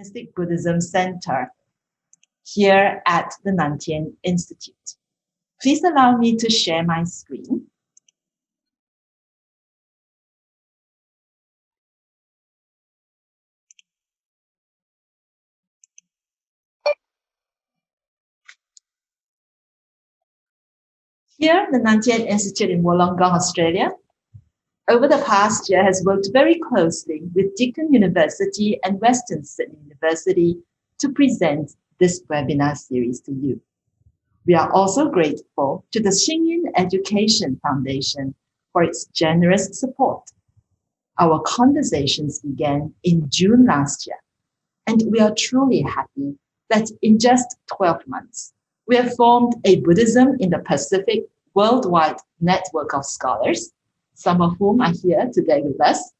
Mystic Buddhism Center here at the Nantian Institute. Please allow me to share my screen. Here, the Nantian Institute in Wollongong, Australia, over the past year has worked very closely with Deakin University and Western Sydney University to present this webinar series to you. We are also grateful to the Xingyin Education Foundation for its generous support. Our conversations began in June last year, and we are truly happy that in just 12 months, we have formed a Buddhism in the Pacific worldwide network of scholars, some of whom are here today with us.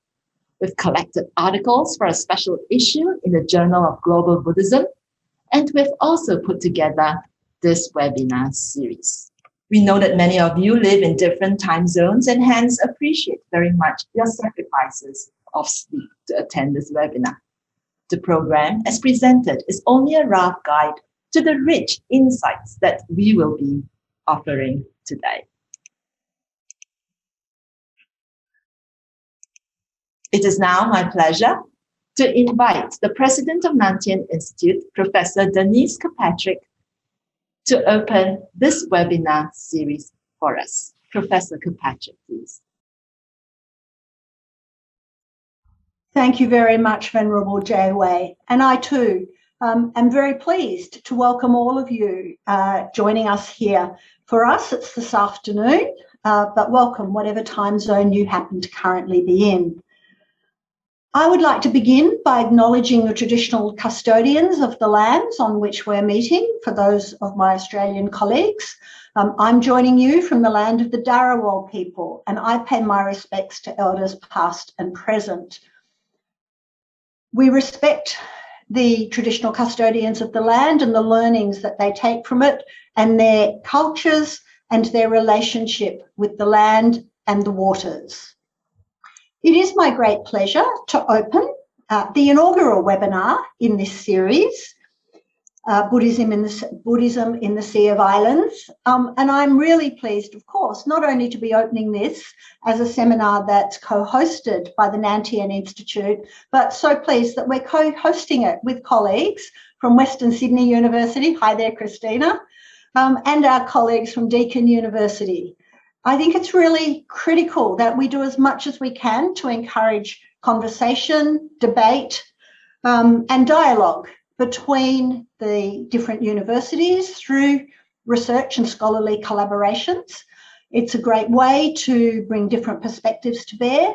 We've collected articles for a special issue in the Journal of Global Buddhism, and we've also put together this webinar series. We know that many of you live in different time zones and hence appreciate very much your sacrifices of sleep to attend this webinar. The program, as presented, is only a rough guide to the rich insights that we will be offering today. It is now my pleasure to invite the President of Nantian Institute, Professor Denise Kirkpatrick, to open this webinar series for us. Professor Kirkpatrick, please. Thank you very much, Venerable Jay Wei. And I too am very pleased to welcome all of you joining us here. For us, it's this afternoon, but welcome whatever time zone you happen to currently be in. I would like to begin by acknowledging the traditional custodians of the lands on which we're meeting, for those of my Australian colleagues. I'm joining you from the land of the Darawal people, and I pay my respects to elders past and present. We respect the traditional custodians of the land and the learnings that they take from it and their cultures and their relationship with the land and the waters. It is my great pleasure to open the inaugural webinar in this series, Buddhism in the Sea of Islands. And I'm really pleased, of course, not only to be opening this as a seminar that's co-hosted by the Nantian Institute, but so pleased that we're co-hosting it with colleagues from Western Sydney University. Hi there, Christina. And our colleagues from Deakin University. I think it's really critical that we do as much as we can to encourage conversation, debate, and dialogue between the different universities through research and scholarly collaborations. It's a great way to bring different perspectives to bear,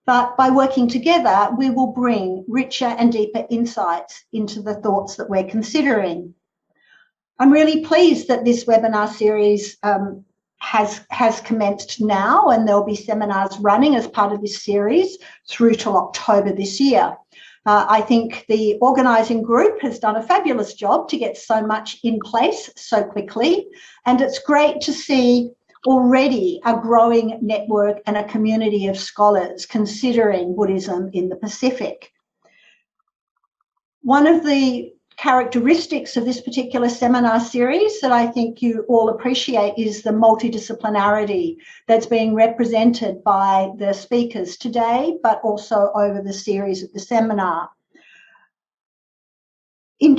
but by working together, we will bring richer and deeper insights into the thoughts that we're considering. I'm really pleased that this webinar series has commenced now, and there'll be seminars running as part of this series through till October this year. I think the organising group has done a fabulous job to get so much in place so quickly, and it's great to see already a growing network and a community of scholars considering Buddhism in the Pacific. One of the characteristics of this particular seminar series that I think you all appreciate is the multidisciplinarity that's being represented by the speakers today, but also over the series of the seminar.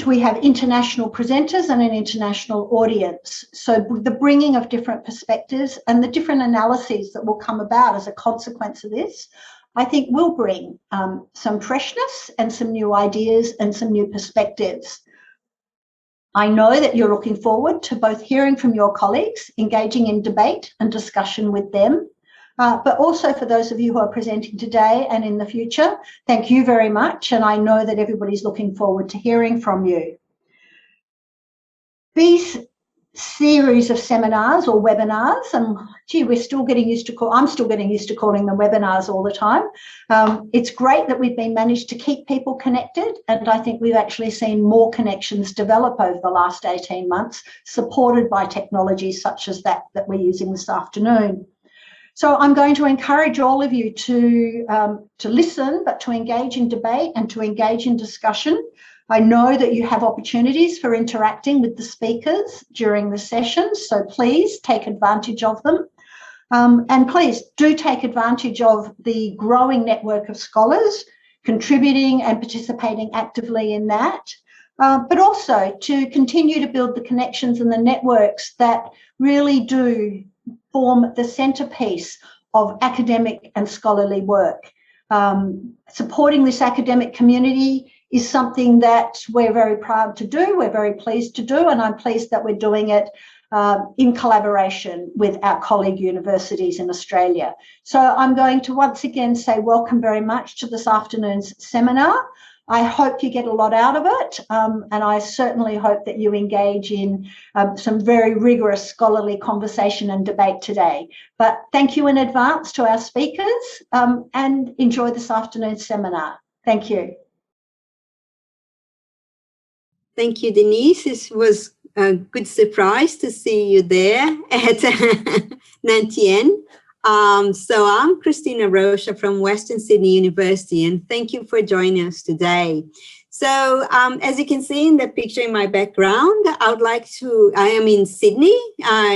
We have international presenters and an international audience. So the bringing of different perspectives and the different analyses that will come about as a consequence of this, I think will bring some freshness and some new ideas and some new perspectives. I know that you're looking forward to both hearing from your colleagues, engaging in debate and discussion with them, but also for those of you who are presenting today and in the future, thank you very much. And I know that everybody's looking forward to hearing from you. These series of seminars or webinars, and gee, I'm still getting used to calling them webinars all the time. It's great that we've been managed to keep people connected, and I think we've actually seen more connections develop over the last 18 months, supported by technology such as that we're using this afternoon. So I'm going to encourage all of you to listen, but to engage in debate and to engage in discussion. I know that you have opportunities for interacting with the speakers during the sessions, so please take advantage of them. And please do take advantage of the growing network of scholars contributing and participating actively in that, but also to continue to build the connections and the networks that really do form the centrepiece of academic and scholarly work. Supporting this academic community is something that we're very proud to do, we're very pleased to do, and I'm pleased that we're doing it in collaboration with our colleague universities in Australia. So I'm going to once again say welcome very much to this afternoon's seminar. I hope you get a lot out of it, and I certainly hope that you engage in some very rigorous scholarly conversation and debate today. But thank you in advance to our speakers, and enjoy this afternoon's seminar. Thank you. Thank you, Denise. It was a good surprise to see you there at Nantien. So I'm Christina Rocha from Western Sydney University, and thank you for joining us today. So as you can see in the picture in my background, I am in Sydney,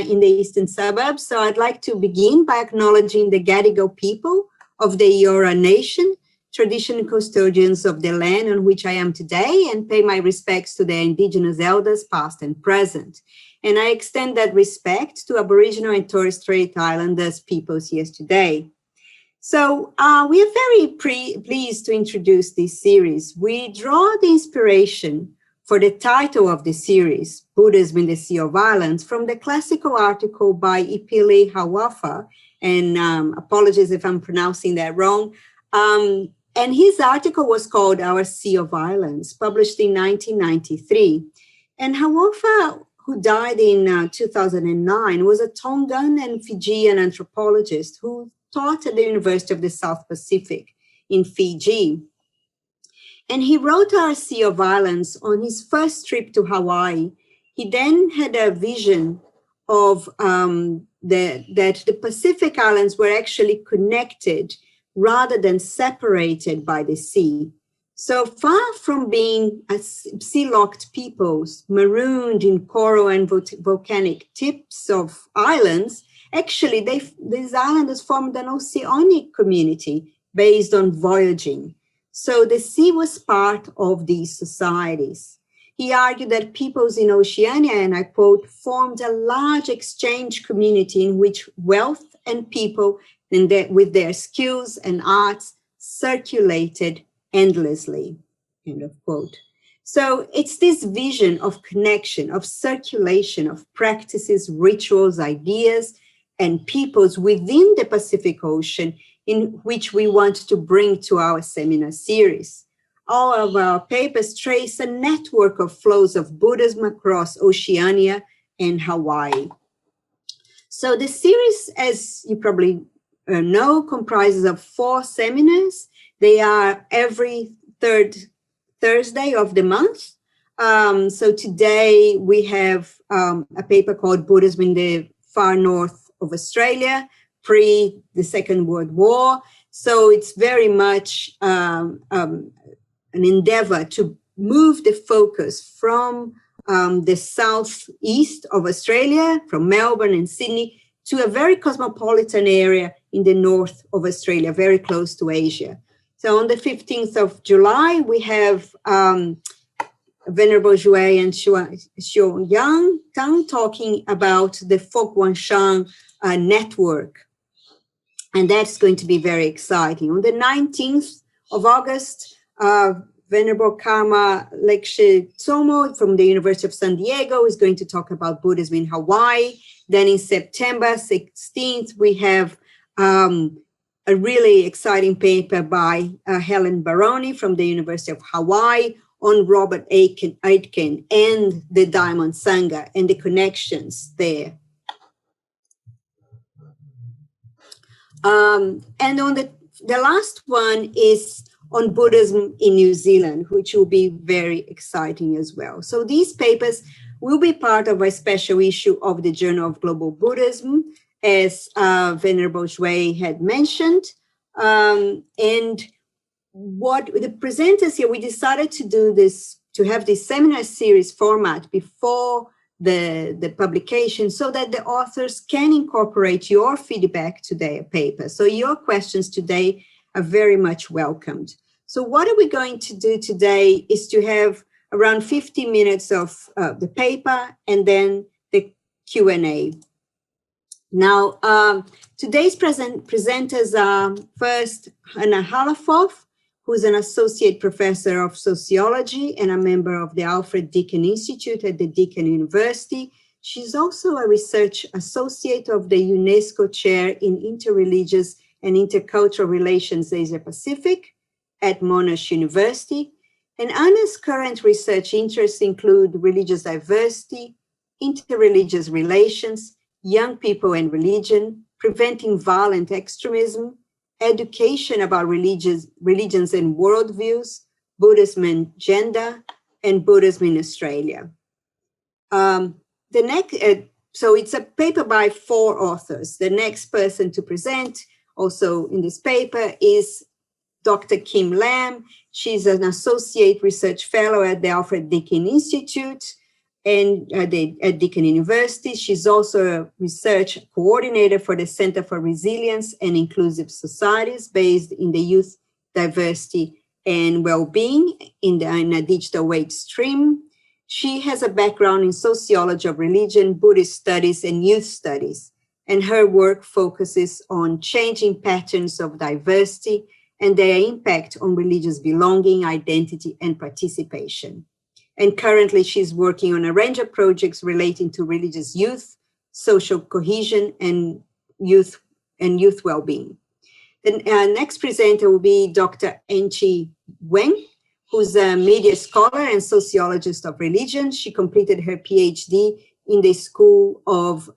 in the eastern suburbs. So I'd like to begin by acknowledging the Gadigal people of the Eora Nation, traditional custodians of the land on which I am today, and pay my respects to their Indigenous elders, past and present. And I extend that respect to Aboriginal and Torres Strait Islanders peoples here today. So we are very pleased to introduce this series. We draw the inspiration for the title of the series, Buddhism in the Sea of Islands, from the classical article by Anna Halafoff, and apologies if I'm pronouncing that wrong. And his article was called Our Sea of Islands, published in 1993. And Halafoff, who died in 2009, was a Tongan and Fijian anthropologist who taught at the University of the South Pacific in Fiji. And he wrote Our Sea of Islands on his first trip to Hawaii. He then had a vision of that the Pacific Islands were actually connected rather than separated by the sea. So far from being sea-locked peoples marooned in coral and volcanic tips of islands, actually these islanders formed an oceanic community based on voyaging. So the sea was part of these societies. He argued that peoples in Oceania, and I quote, formed a large exchange community in which wealth and people and with their skills and arts circulated endlessly, end of quote. So it's this vision of connection, of circulation, of practices, rituals, ideas, and peoples within the Pacific Ocean in which we want to bring to our seminar series. All of our papers trace a network of flows of Buddhism across Oceania and Hawaii. So the series, as you probably know, comprises of 4 seminars. They are every third Thursday of the month. So today we have a paper called Buddhism in the Far North of Australia, pre the Second World War. So it's very much an endeavor to move the focus from the southeast of Australia, from Melbourne and Sydney, to a very cosmopolitan area in the north of Australia, very close to Asia. So on the 15th of July, we have Venerable Zhui and Xiu Yang Tang talking about the Fok-Wan-Shan network. And that's going to be very exciting. On the 19th of August, Venerable Karma Lekshe Tsomo from the University of San Diego is going to talk about Buddhism in Hawaii. Then in September 16th, we have a really exciting paper by Helen Baroni from the University of Hawaii on Robert Aitken and the Diamond Sangha and the connections there. And on the last one is on Buddhism in New Zealand, which will be very exciting as well. So these papers will be part of a special issue of the Journal of Global Buddhism, as Venerable Zhui had mentioned. And what the presenters here, we decided to do this have this seminar series format before the publication so that the authors can incorporate your feedback to their paper. So your questions today are very much welcomed. So what are we going to do today is to have around 50 minutes of the paper and then the Q&A. Now, today's presenters are first Anna Halafoff, who's an associate professor of sociology and a member of the Alfred Deakin Institute at the Deakin University. She's also a research associate of the UNESCO Chair in Interreligious and Intercultural Relations Asia Pacific at Monash University. And Anna's current research interests include religious diversity, interreligious relations, young people and religion, preventing violent extremism, education about religions and worldviews, Buddhism and gender, and Buddhism in Australia. So it's a paper by 4 authors. The next person to present also in this paper is Dr. Kim Lam. She's an associate research fellow at the Alfred Deakin Institute and at Deakin University. She's also a research coordinator for the Center for Resilience and Inclusive Societies based in the Youth Diversity and Wellbeing in a digital weight stream. She has a background in sociology of religion, Buddhist studies, and youth studies, and her work focuses on changing patterns of diversity and their impact on religious belonging, identity, and participation. And currently, she's working on a range of projects relating to religious youth, social cohesion, and youth well-being. The next presenter will be Dr. Enqi Weng, who's a media scholar and sociologist of religion. She completed her PhD in the School of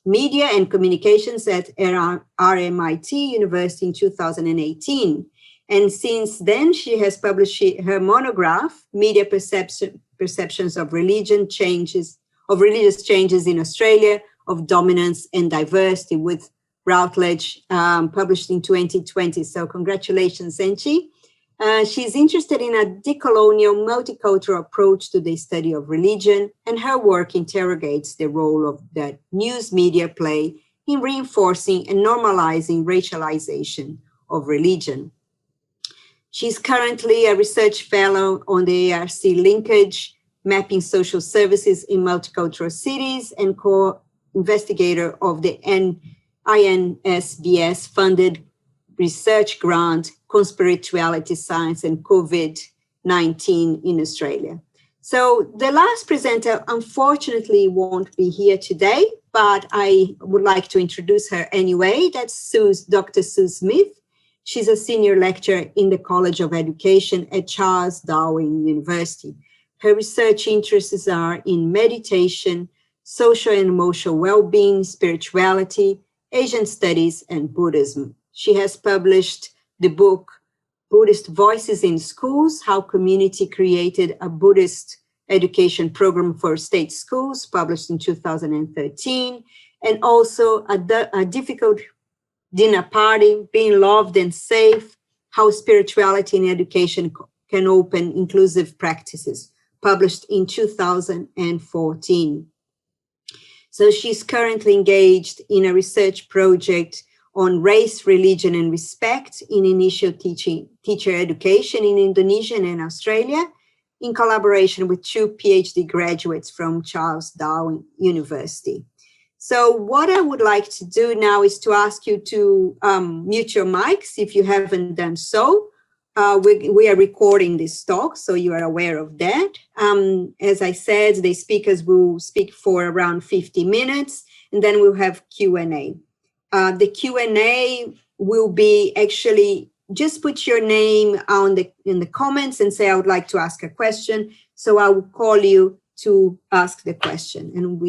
Media and Communications at RMIT University in 2018. And since then, she has published her monograph, Media Perceptions of Religious Changes in Australia, of Dominance and Diversity, with Routledge, published in 2020. So congratulations, Enqi. She's interested in a decolonial, multicultural approach to the study of religion, and her work interrogates the role of the news media play in reinforcing and normalizing racialization of religion. She's currently a research fellow on the ARC linkage, mapping social services in multicultural cities, and co-investigator of the INSBS-funded research grant, Conspirituality Science and COVID-19 in Australia. So the last presenter, unfortunately, won't be here today, but I would like to introduce her anyway. That's Dr. Sue Smith. She's a senior lecturer in the College of Education at Charles Darwin University. Her research interests are in meditation, social and emotional well-being, spirituality, Asian studies, and Buddhism. She has published the book, Buddhist Voices in Schools, How Community Created a Buddhist Education Program for State Schools, published in 2013, and also a Difficult Dinner Party, Being Loved and Safe, How Spirituality in Education Can Open Inclusive Practices, published in 2014. So she's currently engaged in a research project on race, religion, and respect in initial teacher education in Indonesia and Australia, in collaboration with 2 PhD graduates from Charles Darwin University. So what I would like to do now is to ask you to mute your mics if you haven't done so. We are recording this talk, so you are aware of that. As I said, the speakers will speak for around 50 minutes, and then we'll have Q&A. The Q&A will be actually, just put your name in the comments and say, I would like to ask a question. So I will call you to ask the question, and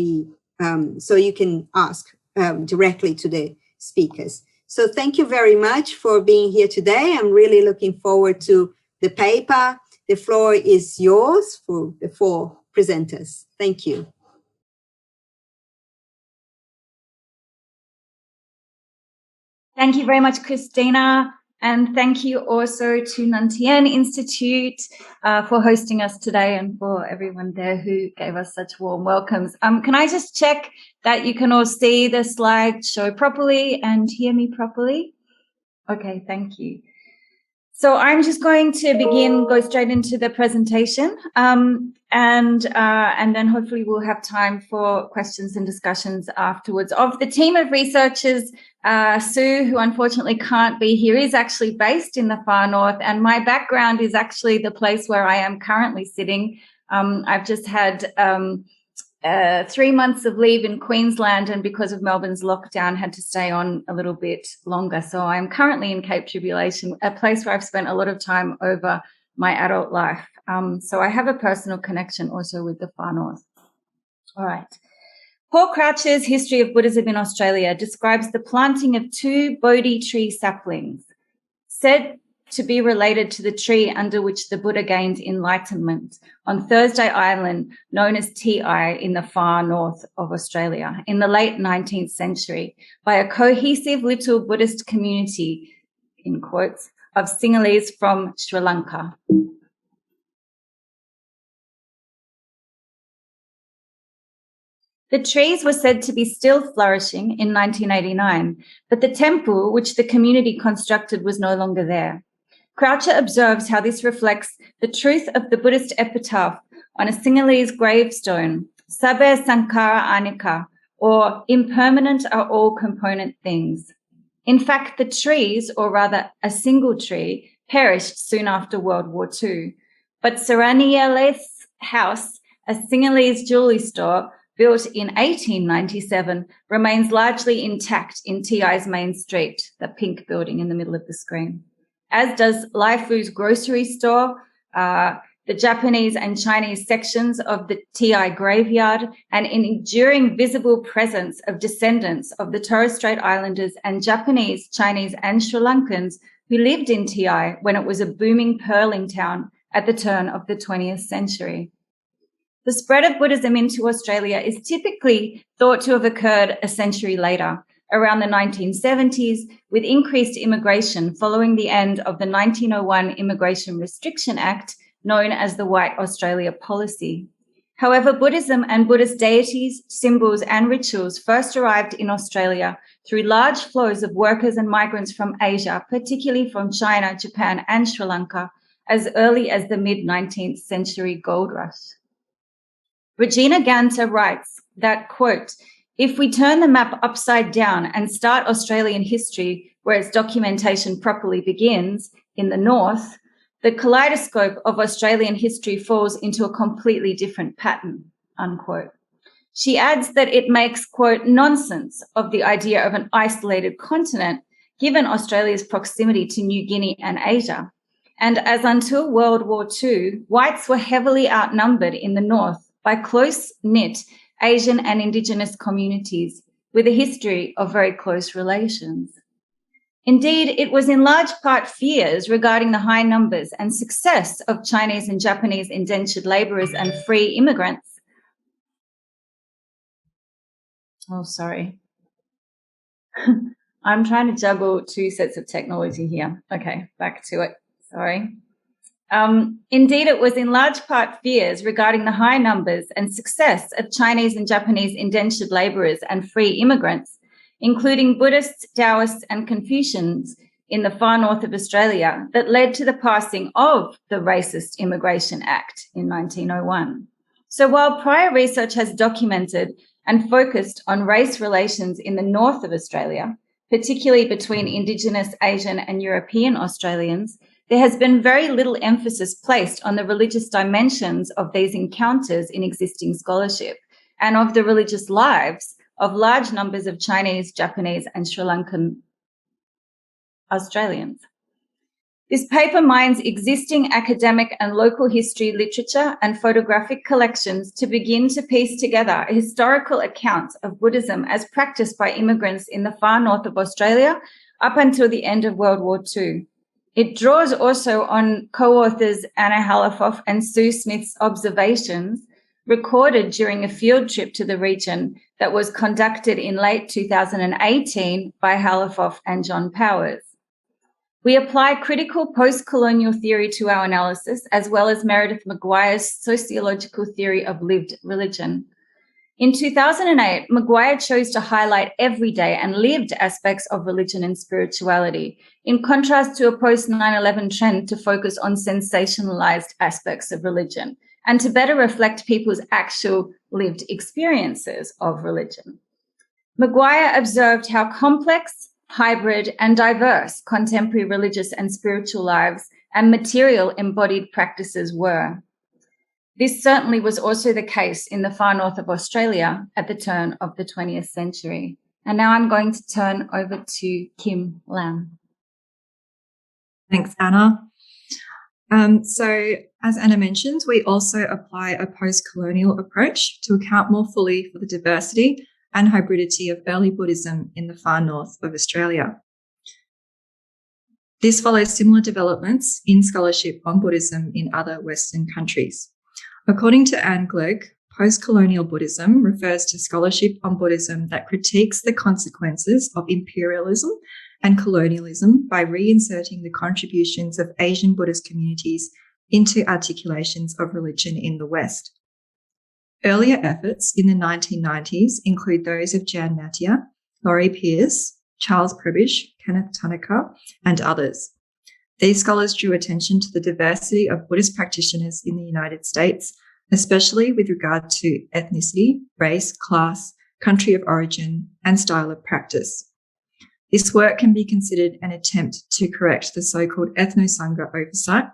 so you can ask directly to the speakers. So thank you very much for being here today. I'm really looking forward to the paper. The floor is yours for the 4 presenters. Thank you. Thank you very much, Christina. And thank you also to Nantien Institute for hosting us today, and for everyone there who gave us such warm welcomes. Can I just check that you can all see the slideshow properly and hear me properly? Okay, thank you. So I'm just going to go straight into the presentation, and then hopefully we'll have time for questions and discussions afterwards. Of the team of researchers, Sue, who unfortunately can't be here, is actually based in the far north, and my background is actually the place where I am currently sitting. I've just had 3 months of leave in Queensland, and because of Melbourne's lockdown had to stay on a little bit longer. So I'm currently in Cape Tribulation, a place where I've spent a lot of time over my adult life. So I have a personal connection also with the far north. All right. Paul Croucher's History of Buddhism in Australia describes the planting of 2 Bodhi tree saplings, said to be related to the tree under which the Buddha gained enlightenment, on Thursday Island, known as Ti in the far north of Australia, in the late 19th century, by a cohesive little Buddhist community, in quotes, of Sinhalese from Sri Lanka. The trees were said to be still flourishing in 1989, but the temple which the community constructed was no longer there. Croucher observes how this reflects the truth of the Buddhist epitaph on a Sinhalese gravestone, Sabbe Sankara Anika, or impermanent are all component things. In fact, the trees, or rather a single tree, perished soon after World War II. But Saraniale's house, a Sinhalese jewellery store built in 1897, remains largely intact in TI's main street, the pink building in the middle of the screen. As does Laifu's grocery store, the Japanese and Chinese sections of the TI graveyard, and an enduring visible presence of descendants of the Torres Strait Islanders and Japanese, Chinese and Sri Lankans who lived in TI when it was a booming pearling town at the turn of the 20th century. The spread of Buddhism into Australia is typically thought to have occurred a century later, around the 1970s, with increased immigration following the end of the 1901 Immigration Restriction Act, known as the White Australia Policy. However, Buddhism and Buddhist deities, symbols, and rituals first arrived in Australia through large flows of workers and migrants from Asia, particularly from China, Japan, and Sri Lanka, as early as the mid-19th century gold rush. Regina Ganter writes that, quote, "If we turn the map upside down and start Australian history where its documentation properly begins, in the north, the kaleidoscope of Australian history falls into a completely different pattern," unquote. She adds that it makes, quote, "nonsense of the idea of an isolated continent, given Australia's proximity to New Guinea and Asia. And as until World War II, whites were heavily outnumbered in the north by close-knit Asian and indigenous communities with a history of very close relations. Indeed, it was in large part fears regarding the high numbers and success of Chinese and Japanese indentured labourers and free immigrants. Oh, sorry. I'm trying to juggle 2 sets of technology here. Okay, back to it. Sorry. Indeed, it was in large part fears regarding the high numbers and success of Chinese and Japanese indentured labourers and free immigrants, including Buddhists, Taoists and Confucians in the far north of Australia, that led to the passing of the Racist Immigration Act in 1901. So while prior research has documented and focused on race relations in the north of Australia, particularly between Indigenous, Asian and European Australians, there has been very little emphasis placed on the religious dimensions of these encounters in existing scholarship and of the religious lives of large numbers of Chinese, Japanese, and Sri Lankan Australians. This paper mines existing academic and local history literature and photographic collections to begin to piece together a historical account of Buddhism as practiced by immigrants in the far north of Australia up until the end of World War II. It draws also on co-authors Anna Halafoff and Sue Smith's observations recorded during a field trip to the region that was conducted in late 2018 by Halafoff and John Powers. We apply critical post-colonial theory to our analysis, as well as Meredith Maguire's sociological theory of lived religion. In 2008, Maguire chose to highlight everyday and lived aspects of religion and spirituality, in contrast to a post-9/11 trend to focus on sensationalized aspects of religion and to better reflect people's actual lived experiences of religion. Maguire observed how complex, hybrid, and diverse contemporary religious and spiritual lives and material embodied practices were. This certainly was also the case in the far north of Australia at the turn of the 20th century. And now I'm going to turn over to Kim Lam. Thanks, Anna. So, as Anna mentioned, we also apply a post-colonial approach to account more fully for the diversity and hybridity of early Buddhism in the far north of Australia. This follows similar developments in scholarship on Buddhism in other Western countries. According to Anne Glegg, post-colonial Buddhism refers to scholarship on Buddhism that critiques the consequences of imperialism and colonialism by reinserting the contributions of Asian Buddhist communities into articulations of religion in the West. Earlier efforts in the 1990s include those of Jan Natia, Laurie Pierce, Charles Prebish, Kenneth Tunica, and others. These scholars drew attention to the diversity of Buddhist practitioners in the United States, especially with regard to ethnicity, race, class, country of origin, and style of practice. This work can be considered an attempt to correct the so-called ethno-sangha oversight,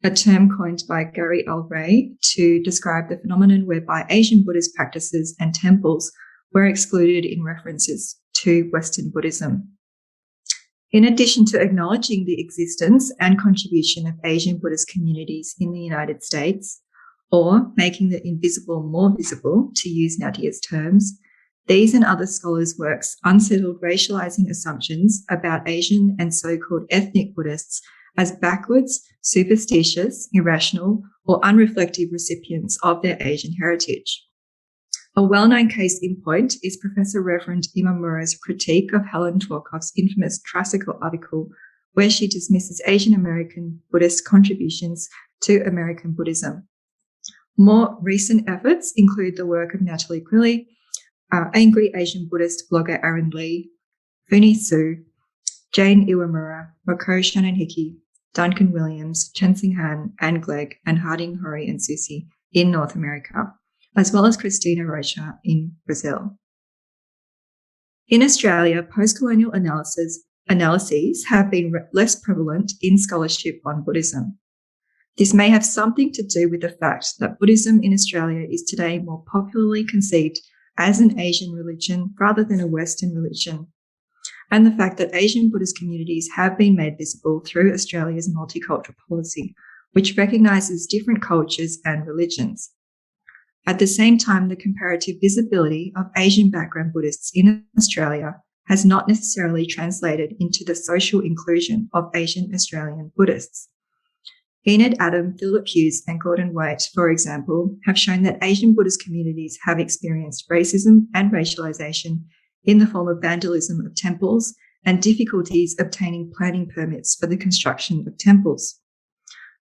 a term coined by Gary L. Ray to describe the phenomenon whereby Asian Buddhist practices and temples were excluded in references to Western Buddhism. In addition to acknowledging the existence and contribution of Asian Buddhist communities in the United States, or making the invisible more visible, to use Nadia's terms, these and other scholars' works unsettled racializing assumptions about Asian and so-called ethnic Buddhists as backwards, superstitious, irrational, or unreflective recipients of their Asian heritage. A well-known case in point is Professor Reverend Imamura's critique of Helen Dworkoff's infamous tricycle article, where she dismisses Asian American Buddhist contributions to American Buddhism. More recent efforts include the work of Natalie Quilley, angry Asian Buddhist blogger Aaron Lee, Funi Su, Jane Iwamura, Mako Shannon Hickey, Duncan Williams, Chen Sing Han, Anne Glegg, and Harding, Hori, and Susi in North America, as well as Cristina Rocha in Brazil. In Australia, post-colonial analyses have been less prevalent in scholarship on Buddhism. This may have something to do with the fact that Buddhism in Australia is today more popularly conceived as an Asian religion rather than a Western religion, and the fact that Asian Buddhist communities have been made visible through Australia's multicultural policy, which recognises different cultures and religions. At the same time, the comparative visibility of Asian background Buddhists in Australia has not necessarily translated into the social inclusion of Asian Australian Buddhists. Enid Adam, Philip Hughes, and Gordon White, for example, have shown that Asian Buddhist communities have experienced racism and racialization in the form of vandalism of temples and difficulties obtaining planning permits for the construction of temples.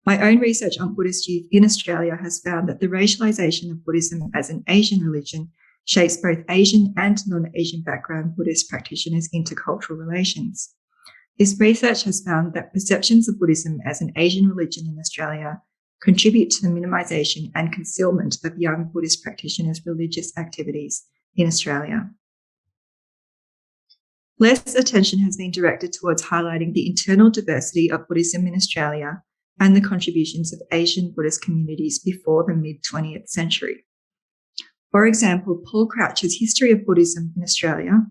My own research on Buddhist youth in Australia has found that the racialization of Buddhism as an Asian religion shapes both Asian and non-Asian background Buddhist practitioners' intercultural relations. This research has found that perceptions of Buddhism as an Asian religion in Australia contribute to the minimisation and concealment of young Buddhist practitioners' religious activities in Australia. Less attention has been directed towards highlighting the internal diversity of Buddhism in Australia and the contributions of Asian Buddhist communities before the mid-20th century. For example, Paul Crouch's History of Buddhism in Australia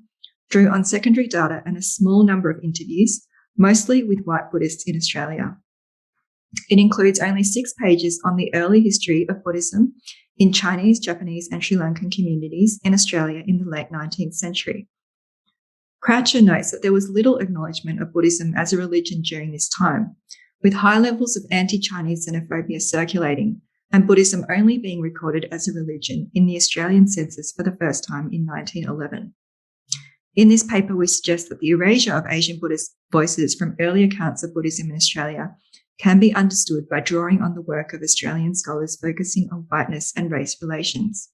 drew on secondary data and a small number of interviews, mostly with white Buddhists in Australia. It includes only 6 pages on the early history of Buddhism in Chinese, Japanese, and Sri Lankan communities in Australia in the late 19th century. Croucher notes that there was little acknowledgement of Buddhism as a religion during this time, with high levels of anti-Chinese xenophobia circulating, and Buddhism only being recorded as a religion in the Australian census for the first time in 1911. In this paper, we suggest that the erasure of Asian Buddhist voices from early accounts of Buddhism in Australia can be understood by drawing on the work of Australian scholars focusing on whiteness and race relations.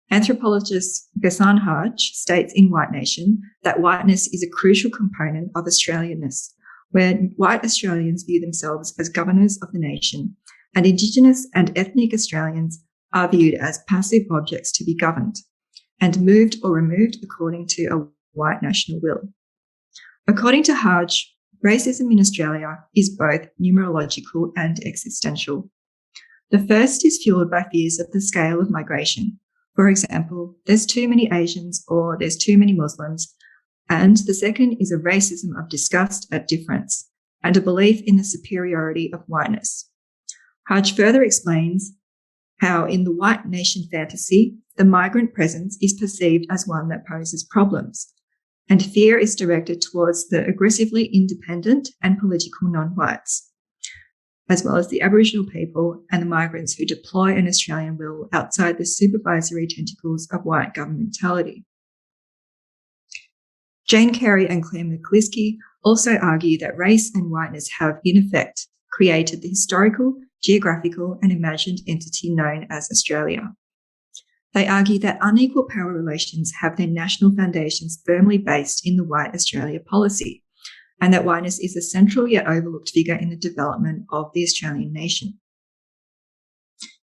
Anthropologist Ghassan Haj states in White Nation that whiteness is a crucial component of Australianness, where white Australians view themselves as governors of the nation, and Indigenous and ethnic Australians are viewed as passive objects to be governed, and moved or removed according to a white national will. According to Haj, racism in Australia is both numerological and existential. The first is fueled by fears of the scale of migration. For example, there's too many Asians or there's too many Muslims. And the second is a racism of disgust at difference and a belief in the superiority of whiteness. Haj further explains how in the white nation fantasy, the migrant presence is perceived as one that poses problems, and fear is directed towards the aggressively independent and political non-whites, as well as the Aboriginal people and the migrants who deploy an Australian will outside the supervisory tentacles of white governmentality. Jane Carey and Claire McCliskey also argue that race and whiteness have, in effect, created the historical, geographical, and imagined entity known as Australia. They argue that unequal power relations have their national foundations firmly based in the white Australia policy, and that whiteness is a central yet overlooked figure in the development of the Australian nation.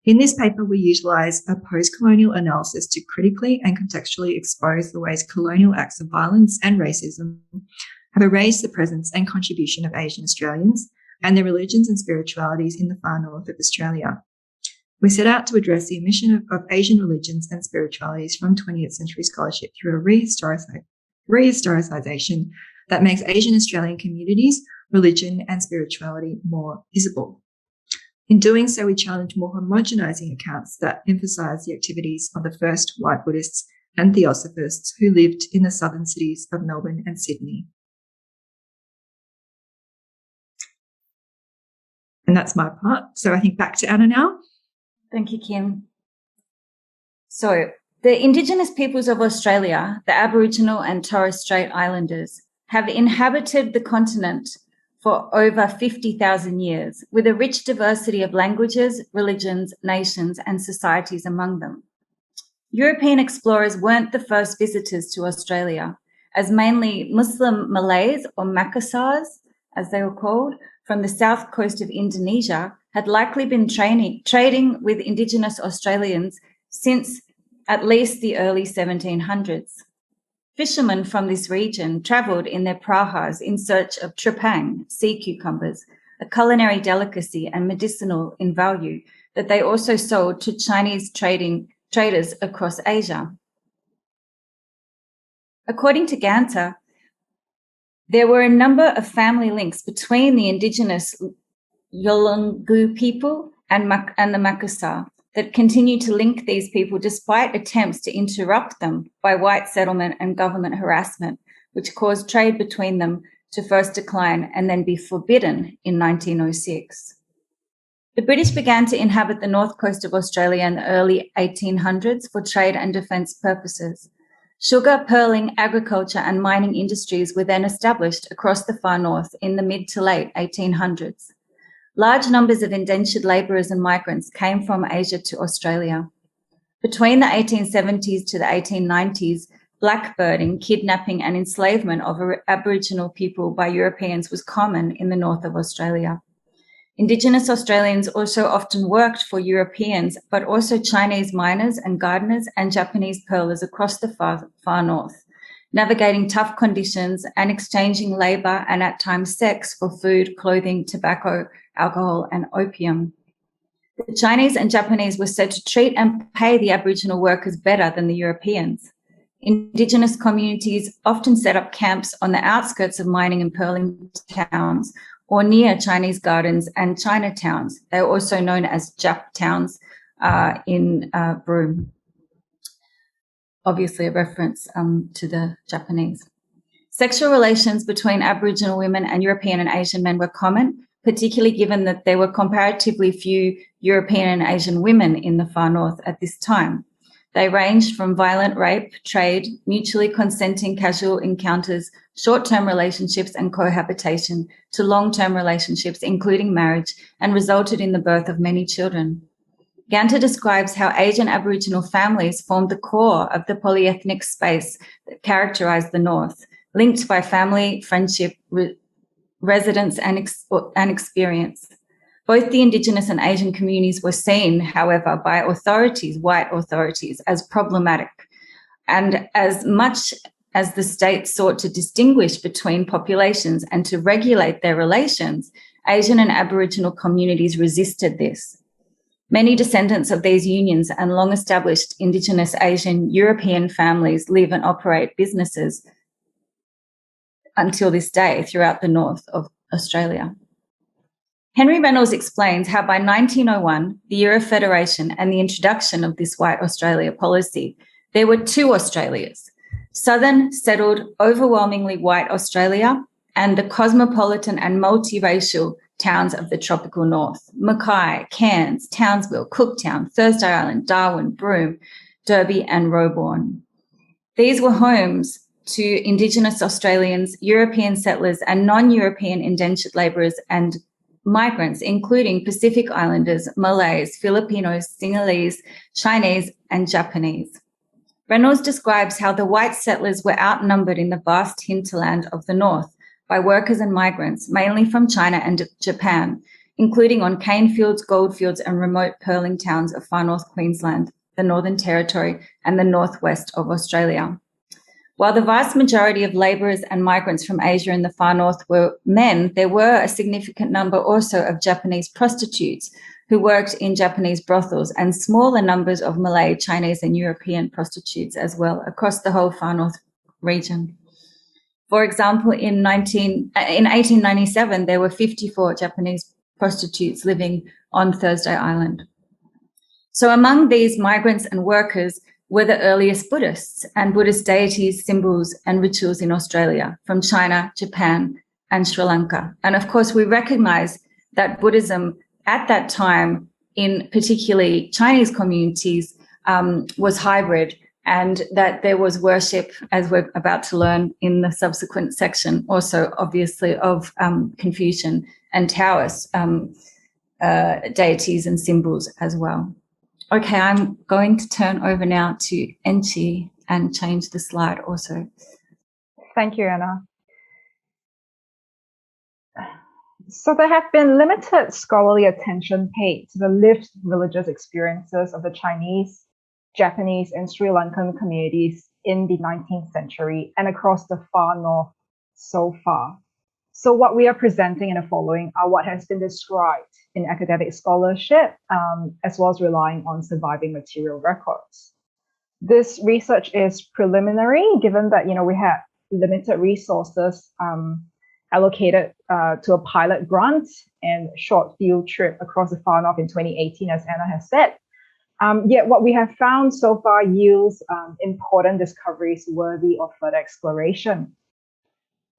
In this paper, we utilise a post-colonial analysis to critically and contextually expose the ways colonial acts of violence and racism have erased the presence and contribution of Asian Australians and their religions and spiritualities in the far north of Australia. We set out to address the omission of Asian religions and spiritualities from 20th century scholarship through a rehistoricization that makes Asian Australian communities, religion and spirituality more visible. In doing so, we challenge more homogenizing accounts that emphasize the activities of the first white Buddhists and Theosophists who lived in the southern cities of Melbourne and Sydney. And that's my part. So I think back to Anna now. Thank you, Kim. So the Indigenous peoples of Australia, the Aboriginal and Torres Strait Islanders, have inhabited the continent for over 50,000 years, with a rich diversity of languages, religions, nations, and societies among them. European explorers weren't the first visitors to Australia, as mainly Muslim Malays, or Makassars, as they were called, from the south coast of Indonesia, had likely been trading with Indigenous Australians since at least the early 1700s. Fishermen from this region travelled in their prahas in search of trepang, sea cucumbers, a culinary delicacy and medicinal in value that they also sold to Chinese traders across Asia. According to Ganter, there were a number of family links between the Indigenous Yolngu people and the Makassar that continue to link these people despite attempts to interrupt them by white settlement and government harassment, which caused trade between them to first decline and then be forbidden in 1906. The British began to inhabit the north coast of Australia in the early 1800s for trade and defence purposes. Sugar, pearling, agriculture and mining industries were then established across the far north in the mid to late 1800s. Large numbers of indentured labourers and migrants came from Asia to Australia. Between the 1870s to the 1890s, blackbirding, kidnapping and enslavement of Aboriginal people by Europeans was common in the north of Australia. Indigenous Australians also often worked for Europeans, but also Chinese miners and gardeners and Japanese pearlers across the far north, navigating tough conditions and exchanging labour and at times sex for food, clothing, tobacco, alcohol and opium. The Chinese and Japanese were said to treat and pay the Aboriginal workers better than the Europeans. Indigenous communities often set up camps on the outskirts of mining and pearling towns or near Chinese gardens and Chinatowns. They are also known as Jap towns in Broome. Obviously a reference to the Japanese. Sexual relations between Aboriginal women and European and Asian men were common, particularly given that there were comparatively few European and Asian women in the far north at this time. They ranged from violent rape, trade, mutually consenting casual encounters, short-term relationships and cohabitation, to long-term relationships, including marriage, and resulted in the birth of many children. Ganter describes how Asian Aboriginal families formed the core of the polyethnic space that characterized the North, linked by family, friendship, residence, and experience. Both the Indigenous and Asian communities were seen, however, by authorities, white authorities, as problematic. And as much as the state sought to distinguish between populations and to regulate their relations, Asian and Aboriginal communities resisted this. Many descendants of these unions and long-established Indigenous Asian European families live and operate businesses until this day throughout the north of Australia. Henry Reynolds explains how by 1901, the year of federation and the introduction of this white Australia policy, there were two Australias: southern, settled, overwhelmingly white Australia and the cosmopolitan and multiracial towns of the tropical north: Mackay, Cairns, Townsville, Cooktown, Thursday Island, Darwin, Broome, Derby and Roebourne. These were homes to Indigenous Australians, European settlers and non-European indentured labourers and migrants, including Pacific Islanders, Malays, Filipinos, Sinhalese, Chinese and Japanese. Reynolds describes how the white settlers were outnumbered in the vast hinterland of the north by workers and migrants, mainly from China and Japan, including on cane fields, gold fields and remote pearling towns of far north Queensland, the Northern Territory and the northwest of Australia. While the vast majority of labourers and migrants from Asia and the far north were men, there were a significant number also of Japanese prostitutes who worked in Japanese brothels and smaller numbers of Malay, Chinese and European prostitutes as well across the whole far north region. For example, in 1897, there were 54 Japanese prostitutes living on Thursday Island. So among these migrants and workers were the earliest Buddhists and Buddhist deities, symbols and rituals in Australia from China, Japan and Sri Lanka. And of course, we recognize that Buddhism at that time, in particularly Chinese communities, was hybrid, and that there was worship, as we're about to learn in the subsequent section, also obviously of Confucian and Taoist deities and symbols as well. Okay, I'm going to turn over now to Enqi and change the slide also. Thank you, Anna. So there have been limited scholarly attention paid to the lived religious experiences of the Chinese, Japanese, and Sri Lankan communities in the 19th century and across the far north so far. So what we are presenting in the following are what has been described in academic scholarship, as well as relying on surviving material records. This research is preliminary, given that we have limited resources allocated to a pilot grant and short field trip across the far north in 2018, as Anna has said. Yet what we have found so far yields important discoveries worthy of further exploration.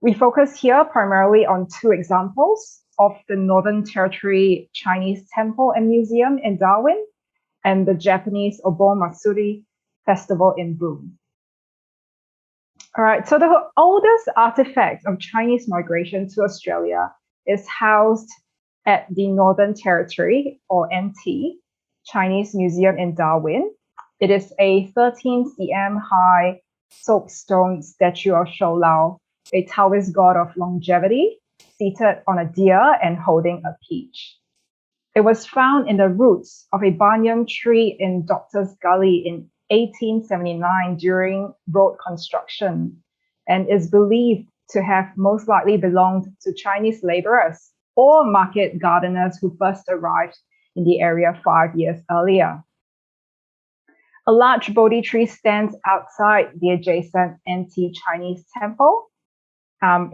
We focus here primarily on two examples of the Northern Territory Chinese Temple and Museum in Darwin and the Japanese Obon Matsuri Festival in Broome. All right, so the oldest artifact of Chinese migration to Australia is housed at the Northern Territory, or NT, Chinese Museum in Darwin. It is a 13 cm high soapstone statue of Shou Lao, a Taoist god of longevity, seated on a deer and holding a peach. It was found in the roots of a banyan tree in Doctor's Gully in 1879 during road construction, and is believed to have most likely belonged to Chinese laborers or market gardeners who first arrived in the area 5 years earlier. A large Bodhi tree stands outside the adjacent NT Chinese temple,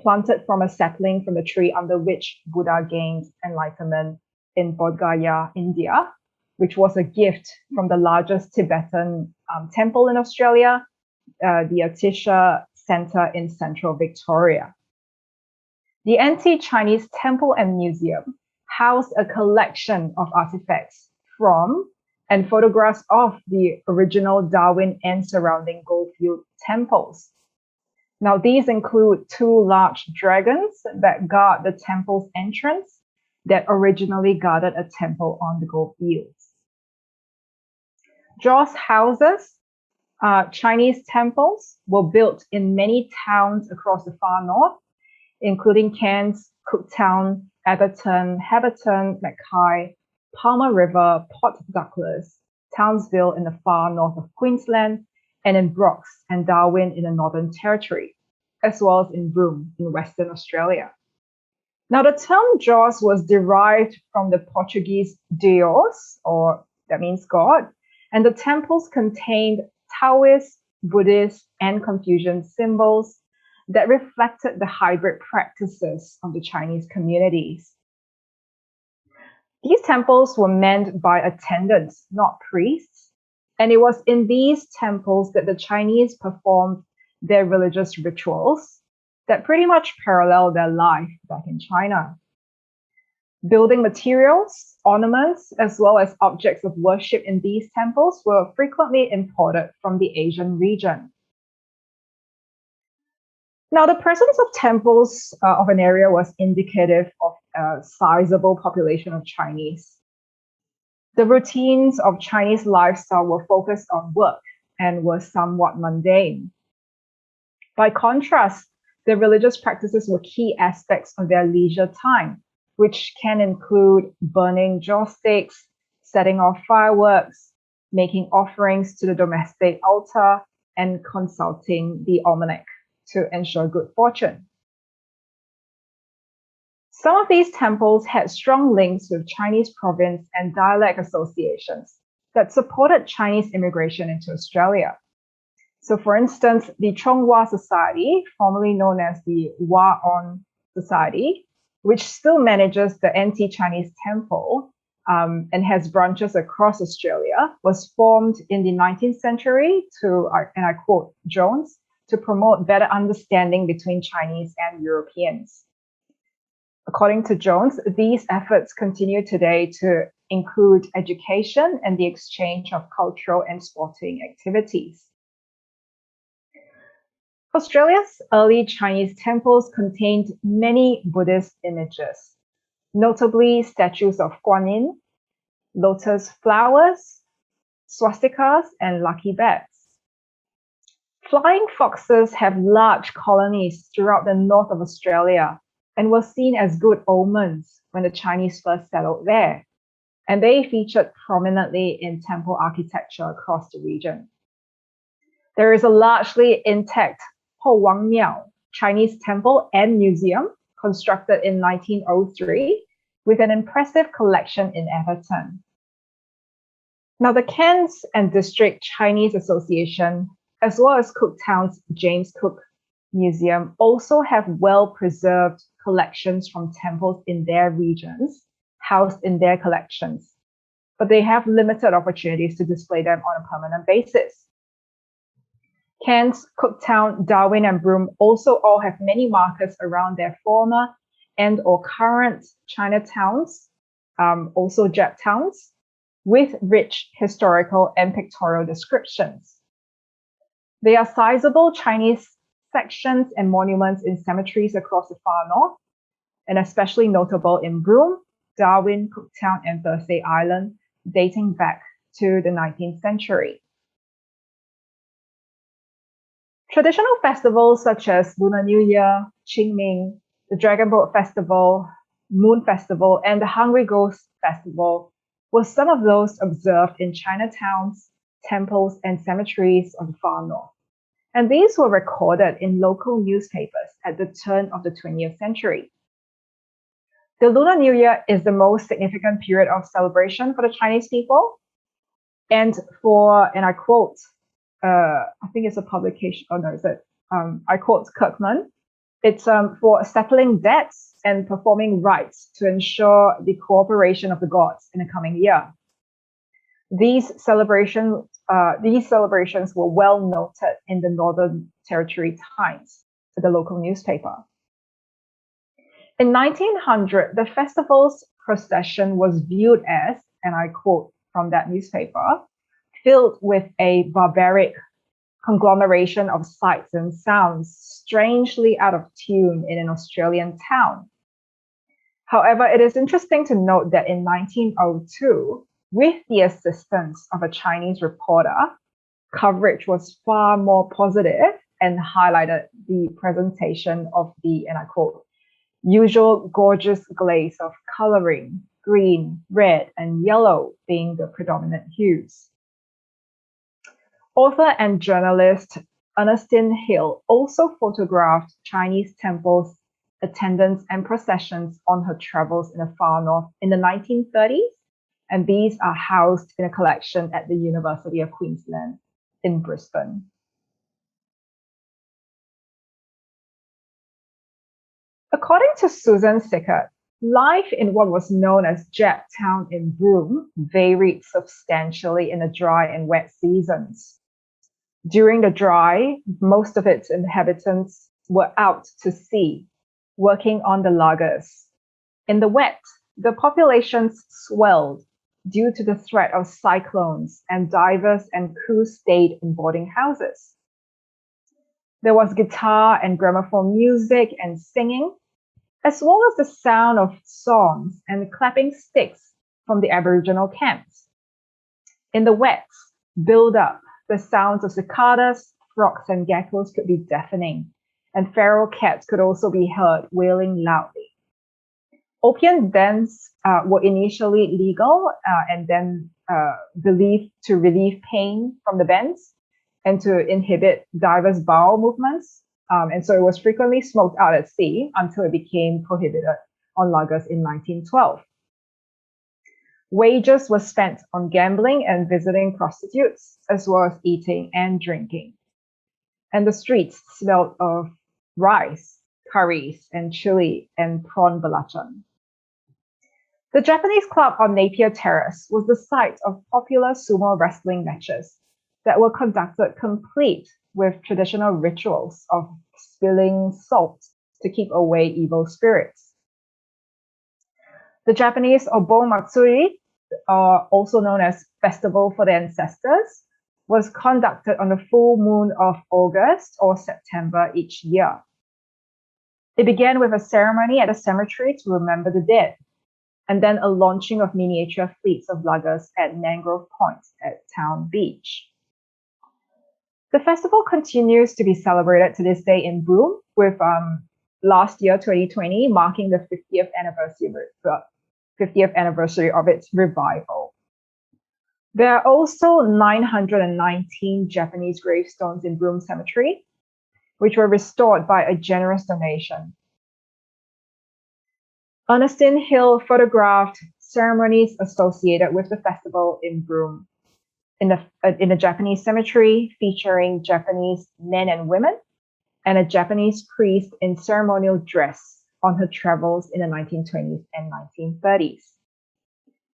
planted from a sapling from the tree under which Buddha gained enlightenment in Bodh Gaya, India, which was a gift from the largest Tibetan temple in Australia, the Atisha Center in central Victoria. The NT Chinese Temple and Museum housed a collection of artifacts from and photographs of the original Darwin and surrounding Goldfield temples. Now, these include 2 large dragons that guard the temple's entrance that originally guarded a temple on the Goldfields. Joss houses, Chinese temples, were built in many towns across the far north, including Cairns, Cooktown, Atherton, Heberton, Mackay, Palmer River, Port Douglas, Townsville in the far north of Queensland, and in Brox and Darwin in the Northern Territory, as well as in Broome in Western Australia. Now, the term Joss was derived from the Portuguese Deus, or that means God, and the temples contained Taoist, Buddhist, and Confucian symbols that reflected the hybrid practices of the Chinese communities. These temples were manned by attendants, not priests, and it was in these temples that the Chinese performed their religious rituals that pretty much parallel their life back in China. Building materials, ornaments, as well as objects of worship in these temples were frequently imported from the Asian region. Now, the presence of temples of an area was indicative of a sizable population of Chinese. The routines of Chinese lifestyle were focused on work and were somewhat mundane. By contrast, the religious practices were key aspects of their leisure time, which can include burning joss sticks, setting off fireworks, making offerings to the domestic altar, and consulting the almanac to ensure good fortune. Some of these temples had strong links with Chinese province and dialect associations that supported Chinese immigration into Australia. So, for instance, the Chonghua Society, formerly known as the Hua On Society, which still manages the anti-Chinese temple and has branches across Australia, was formed in the 19th century to, and I quote Jones, to promote better understanding between Chinese and Europeans. According to Jones, these efforts continue today to include education and the exchange of cultural and sporting activities. Australia's early Chinese temples contained many Buddhist images, notably statues of Guan Yin, lotus flowers, swastikas, and lucky bats. Flying foxes have large colonies throughout the north of Australia and were seen as good omens when the Chinese first settled there, and they featured prominently in temple architecture across the region. There is a largely intact Ho Wang Miao Chinese temple and museum constructed in 1903 with an impressive collection in Atherton. Now, the Cairns and District Chinese Association, as well as Cooktown's James Cook Museum, also have well-preserved collections from temples in their regions, housed in their collections, but they have limited opportunities to display them on a permanent basis. Cairns, Cooktown, Darwin, and Broome also all have many markers around their former and or current Chinatowns, also Jap towns, with rich historical and pictorial descriptions. There are sizable Chinese sections and monuments in cemeteries across the far north, and especially notable in Broome, Darwin, Cooktown, and Thursday Island, dating back to the 19th century. Traditional festivals such as Lunar New Year, Qingming, the Dragon Boat Festival, Moon Festival, and the Hungry Ghost Festival were some of those observed in Chinatowns, temples, and cemeteries of the far north. And these were recorded in local newspapers at the turn of the 20th century. The Lunar New Year is the most significant period of celebration for the Chinese people. And I quote, I think it's a publication, I quote Kirkman, it's for settling debts and performing rites to ensure the cooperation of the gods in the coming year. These celebrations were well noted in the Northern Territory Times, the local newspaper. In 1900, the festival's procession was viewed as, and I quote from that newspaper, filled with a barbaric conglomeration of sights and sounds strangely out of tune in an Australian town. However, it is interesting to note that in 1902, with the assistance of a Chinese reporter, coverage was far more positive and highlighted the presentation of the, and I quote, usual gorgeous glaze of coloring, green, red, and yellow being the predominant hues. Author and journalist Ernestine Hill also photographed Chinese temples, attendants, and processions on her travels in the far north in the 1930s, and these are housed in a collection at the University of Queensland in Brisbane. According to Susan Sickert, life in what was known as Jap Town in Broome varied substantially in the dry and wet seasons. During the dry, most of its inhabitants were out to sea, working on the laggers. In the wet, the populations swelled due to the threat of cyclones, and divers and crews stayed in boarding houses. There was guitar and gramophone music and singing, as well as the sound of songs and clapping sticks from the Aboriginal camps. In the wet build-up, the sounds of cicadas, frogs, and geckos could be deafening, and feral cats could also be heard wailing loudly. Opium dens were initially legal and then believed to relieve pain from the bends and to inhibit divers' bowel movements. And so it was frequently smoked out at sea until it became prohibited on laggers in 1912. Wages were spent on gambling and visiting prostitutes, as well as eating and drinking. And the streets smelled of rice, curries, and chili and prawn belacan. The Japanese club on Napier Terrace was the site of popular sumo wrestling matches that were conducted complete with traditional rituals of spilling salt to keep away evil spirits. The Japanese Obon Matsuri, also known as Festival for the Ancestors, was conducted on the full moon of August or September each year. It began with a ceremony at a cemetery to remember the dead, and then a launching of miniature fleets of laggers at Mangrove Point at Town Beach. The festival continues to be celebrated to this day in Broome, with last year, 2020, marking the 50th anniversary of its revival. There are also 919 Japanese gravestones in Broome Cemetery, which were restored by a generous donation. Ernestine Hill photographed ceremonies associated with the festival in Broome, in a Japanese cemetery featuring Japanese men and women, and a Japanese priest in ceremonial dress on her travels in the 1920s and 1930s.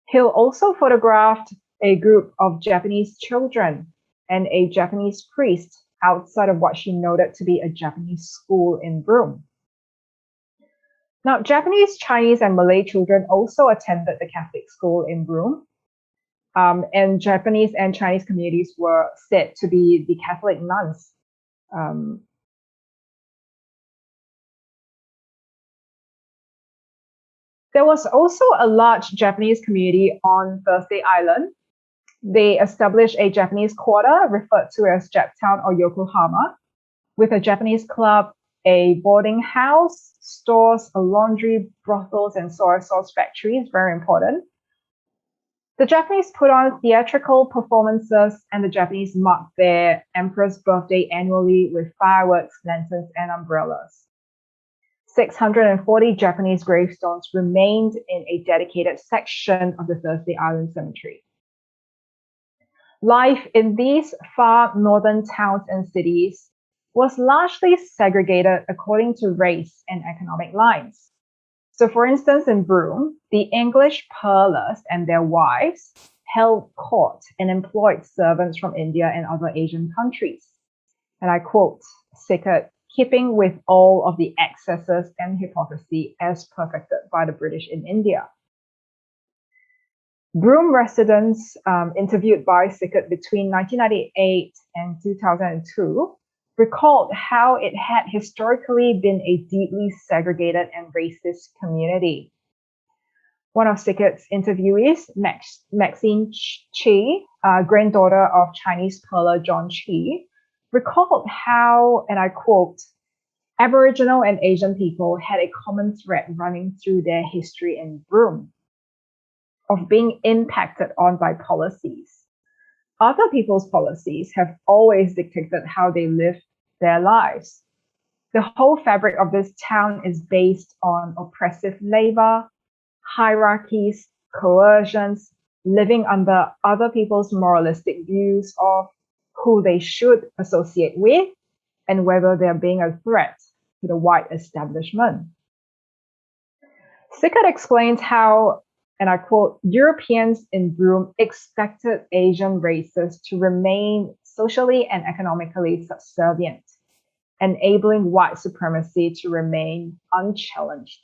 Hill also photographed a group of Japanese children and a Japanese priest outside of what she noted to be a Japanese school in Broome. Now, Japanese, Chinese, and Malay children also attended the Catholic school in Broome, and Japanese and Chinese communities were said to be the Catholic nuns. There was also a large Japanese community on Thursday Island. They established a Japanese quarter referred to as Japtown or Yokohama, with a Japanese club, a boarding house, stores, a laundry, brothels, and soy sauce factories, very important. The Japanese put on theatrical performances, and the Japanese marked their emperor's birthday annually with fireworks, lanterns, and umbrellas. 640 Japanese gravestones remained in a dedicated section of the Thursday Island Cemetery. Life in these far northern towns and cities was largely segregated according to race and economic lines. So for instance, in Broome, the English pearlers and their wives held court and employed servants from India and other Asian countries. And I quote Sickert, keeping with all of the excesses and hypocrisy as perfected by the British in India. Broome residents interviewed by Sickert between 1998 and 2002 recalled how it had historically been a deeply segregated and racist community. One of Sickert's interviewees, Maxine Chi, granddaughter of Chinese pearler John Chi, recalled how, and I quote, Aboriginal and Asian people had a common thread running through their history in Broome of being impacted on by policies. Other people's policies have always dictated how they live their lives. The whole fabric of this town is based on oppressive labor, hierarchies, coercions, living under other people's moralistic views of who they should associate with and whether they're being a threat to the white establishment. Sickert explains how, and I quote, Europeans in Broome expected Asian races to remain socially and economically subservient, enabling white supremacy to remain unchallenged.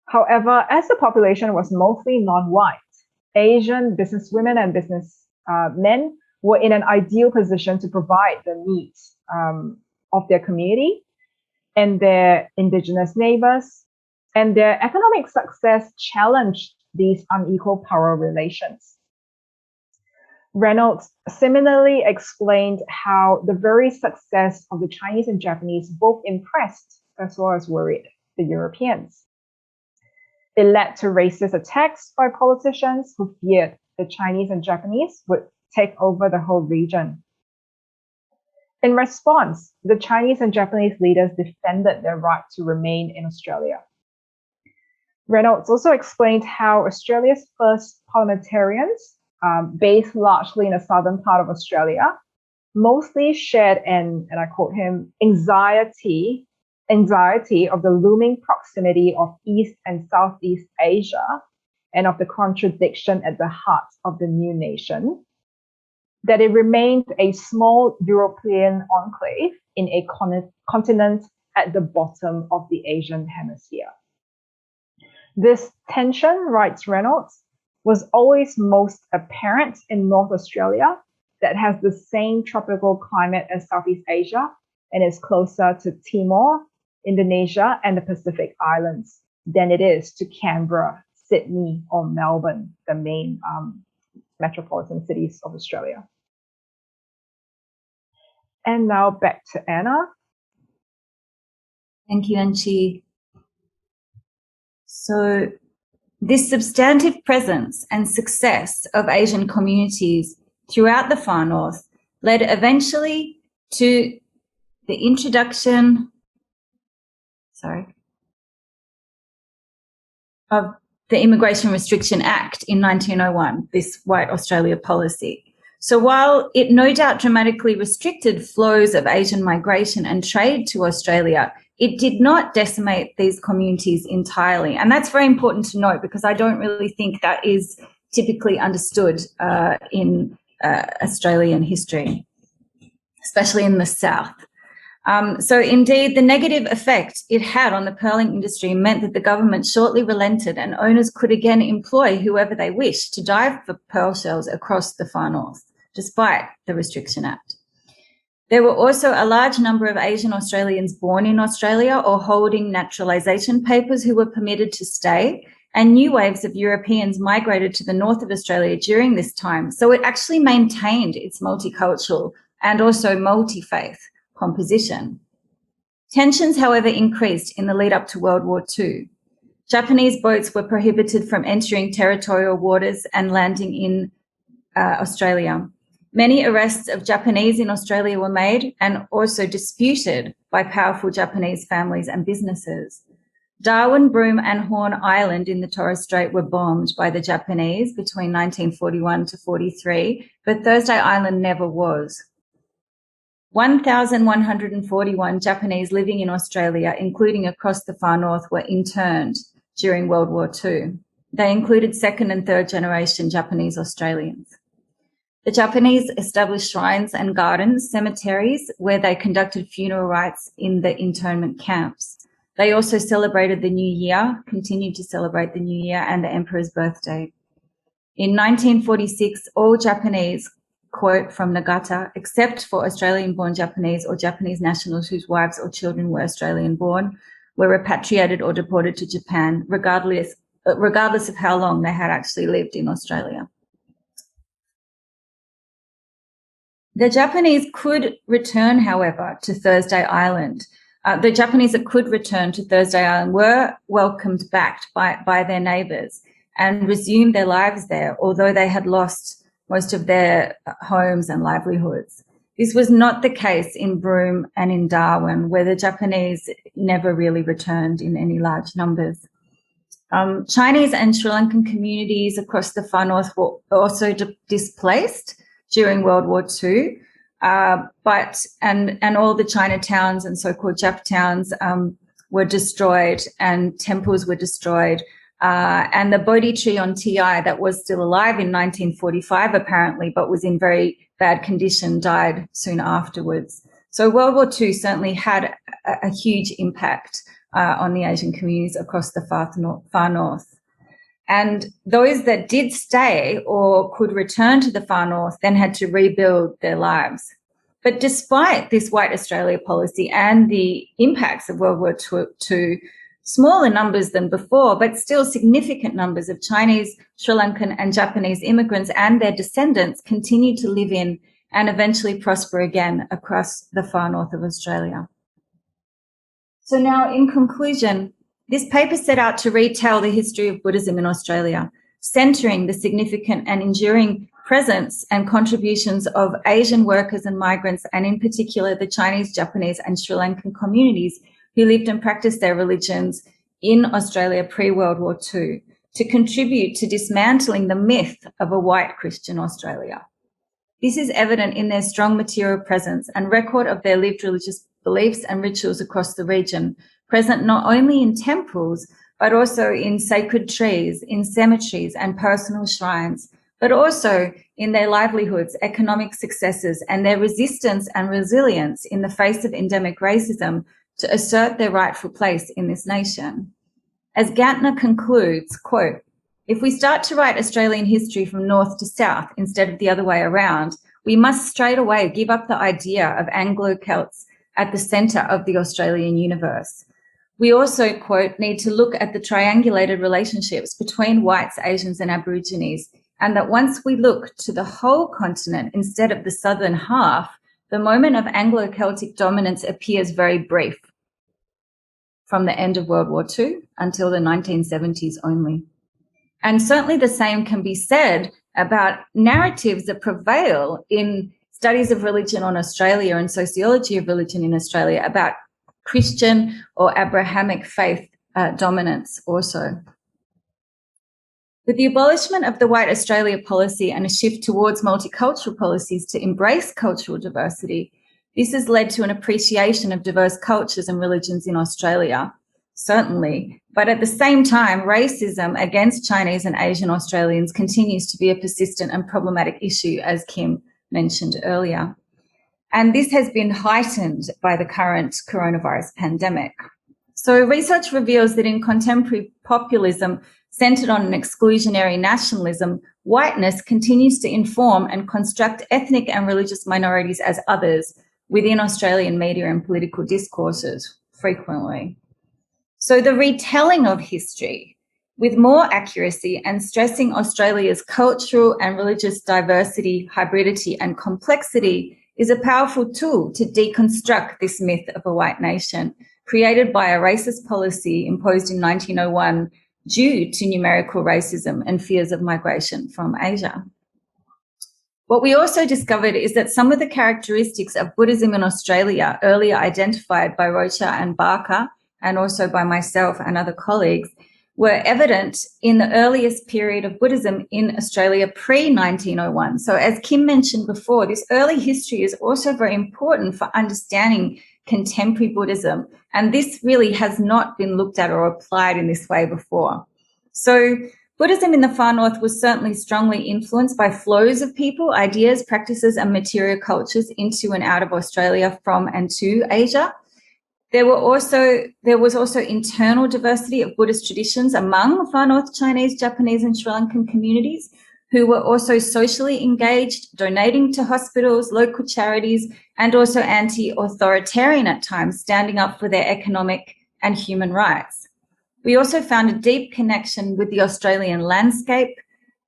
However, as the population was mostly non-white, Asian businesswomen and businessmen were in an ideal position to provide the needs of their community and their indigenous neighbors, and their economic success challenged these unequal power relations. Reynolds similarly explained how the very success of the Chinese and Japanese both impressed as well as worried the Europeans. It led to racist attacks by politicians who feared the Chinese and Japanese would take over the whole region. In response, the Chinese and Japanese leaders defended their right to remain in Australia. Reynolds also explained how Australia's first parliamentarians, based largely in the southern part of Australia, mostly shared and I quote him, anxiety of the looming proximity of East and Southeast Asia and of the contradiction at the heart of the new nation, that it remained a small European enclave in a continent at the bottom of the Asian hemisphere. This tension, writes Reynolds, was always most apparent in North Australia, that has the same tropical climate as Southeast Asia and is closer to Timor, Indonesia, and the Pacific Islands than it is to Canberra, Sydney, or Melbourne, the main metropolitan cities of Australia. And now back to Anna. Thank you, Enqi. So this substantive presence and success of Asian communities throughout the far north led eventually to the introduction of the Immigration Restriction Act in 1901, this White Australia policy. So while it no doubt dramatically restricted flows of Asian migration and trade to Australia, it did not decimate these communities entirely. And that's very important to note because I don't really think that is typically understood in Australian history, especially in the South. So indeed, the negative effect it had on the pearling industry meant that the government shortly relented and owners could again employ whoever they wished to dive for pearl shells across the far north, despite the Restriction Act. There were also a large number of Asian Australians born in Australia or holding naturalisation papers who were permitted to stay, and new waves of Europeans migrated to the north of Australia during this time. So it actually maintained its multicultural and also multi-faith composition. Tensions, however, increased in the lead up to World War II. Japanese boats were prohibited from entering territorial waters and landing in Australia. Many arrests of Japanese in Australia were made and also disputed by powerful Japanese families and businesses. Darwin, Broome and Horn Island in the Torres Strait were bombed by the Japanese between 1941 to 43, but Thursday Island never was. 1,141 Japanese living in Australia, including across the far north, were interned during World War II. They included second and third generation Japanese Australians. The Japanese established shrines and gardens, cemeteries, where they conducted funeral rites in the internment camps. They also celebrated the New Year, continued to celebrate the New Year and the Emperor's birthday In 1946, all Japanese, quote from Nagata, except for Australian-born Japanese or Japanese nationals whose wives or children were Australian-born, were repatriated or deported to Japan, regardless of how long they had actually lived in Australia. The Japanese could return, however, to Thursday Island. The Japanese that could return to Thursday Island were welcomed back by their neighbours and resumed their lives there, although they had lost most of their homes and livelihoods. This was not the case in Broome and in Darwin, where the Japanese never really returned in any large numbers. Chinese and Sri Lankan communities across the far north were also displaced during World War II, but all the Chinatowns and so-called Jap towns were destroyed and temples were destroyed. And the Bodhi tree on TI that was still alive in 1945 apparently, but was in very bad condition, died soon afterwards. So World War II certainly had a huge impact on the Asian communities across the far north. And those that did stay or could return to the far north then had to rebuild their lives. But despite this white Australia policy and the impacts of World War II, smaller numbers than before, but still significant numbers of Chinese, Sri Lankan and Japanese immigrants and their descendants continued to live in and eventually prosper again across the far north of Australia. So now, in conclusion, this paper set out to retell the history of Buddhism in Australia, centering the significant and enduring presence and contributions of Asian workers and migrants, and in particular the Chinese, Japanese and Sri Lankan communities who lived and practiced their religions in Australia pre-World War II, to contribute to dismantling the myth of a white Christian Australia. This is evident in their strong material presence and record of their lived religious beliefs and rituals across the region, present not only in temples, but also in sacred trees, in cemeteries and personal shrines, but also in their livelihoods, economic successes, and their resistance and resilience in the face of endemic racism to assert their rightful place in this nation. As Gantner concludes, quote, "If we start to write Australian history from north to south instead of the other way around, we must straight away give up the idea of Anglo-Celts at the centre of the Australian universe. We also, quote, need to look at the triangulated relationships between whites, Asians and Aborigines, and that once we look to the whole continent instead of the southern half, the moment of Anglo-Celtic dominance appears very brief, from the end of World War II until the 1970s only. And certainly the same can be said about narratives that prevail in studies of religion on Australia and sociology of religion in Australia about Christian or Abrahamic faith dominance also. With the abolishment of the White Australia policy and a shift towards multicultural policies to embrace cultural diversity, this has led to an appreciation of diverse cultures and religions in Australia, certainly. But at the same time, racism against Chinese and Asian Australians continues to be a persistent and problematic issue, as Kim mentioned earlier. And this has been heightened by the current coronavirus pandemic. So research reveals that in contemporary populism centred on an exclusionary nationalism, whiteness continues to inform and construct ethnic and religious minorities as others within Australian media and political discourses frequently. So the retelling of history with more accuracy and stressing Australia's cultural and religious diversity, hybridity and complexity is a powerful tool to deconstruct this myth of a white nation created by a racist policy imposed in 1901 due to numerical racism and fears of migration from Asia. What we also discovered is that some of the characteristics of Buddhism in Australia, earlier identified by Rocha and Barker, and also by myself and other colleagues, were evident in the earliest period of Buddhism in Australia pre-1901. So as Kim mentioned before, this early history is also very important for understanding contemporary Buddhism. And this really has not been looked at or applied in this way before. So Buddhism in the far north was certainly strongly influenced by flows of people, ideas, practices and material cultures into and out of Australia from and to Asia. There was also internal diversity of Buddhist traditions among far north Chinese, Japanese and Sri Lankan communities who were also socially engaged, donating to hospitals, local charities, and also anti-authoritarian at times, standing up for their economic and human rights. We also found a deep connection with the Australian landscape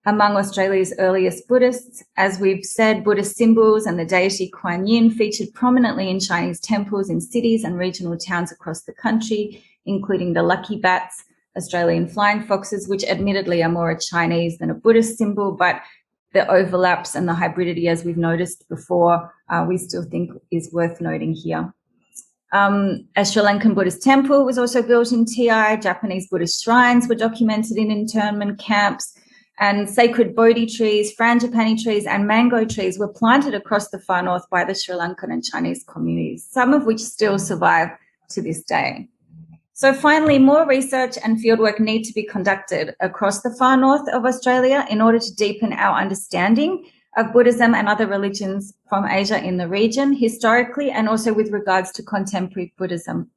among Australia's earliest Buddhists. As we've said, Buddhist symbols and the deity Kuan Yin featured prominently in Chinese temples in cities and regional towns across the country, including the lucky bats, Australian flying foxes, which admittedly are more a Chinese than a Buddhist symbol, but the overlaps and the hybridity, as we've noticed before, we still think is worth noting here. A Sri Lankan Buddhist temple was also built in TI. Japanese Buddhist shrines were documented in internment camps, and sacred Bodhi trees, frangipani trees, and mango trees were planted across the far north by the Sri Lankan and Chinese communities, some of which still survive to this day. So finally, more research and fieldwork need to be conducted across the far north of Australia in order to deepen our understanding of Buddhism and other religions from Asia in the region, historically, and also with regards to contemporary Buddhism.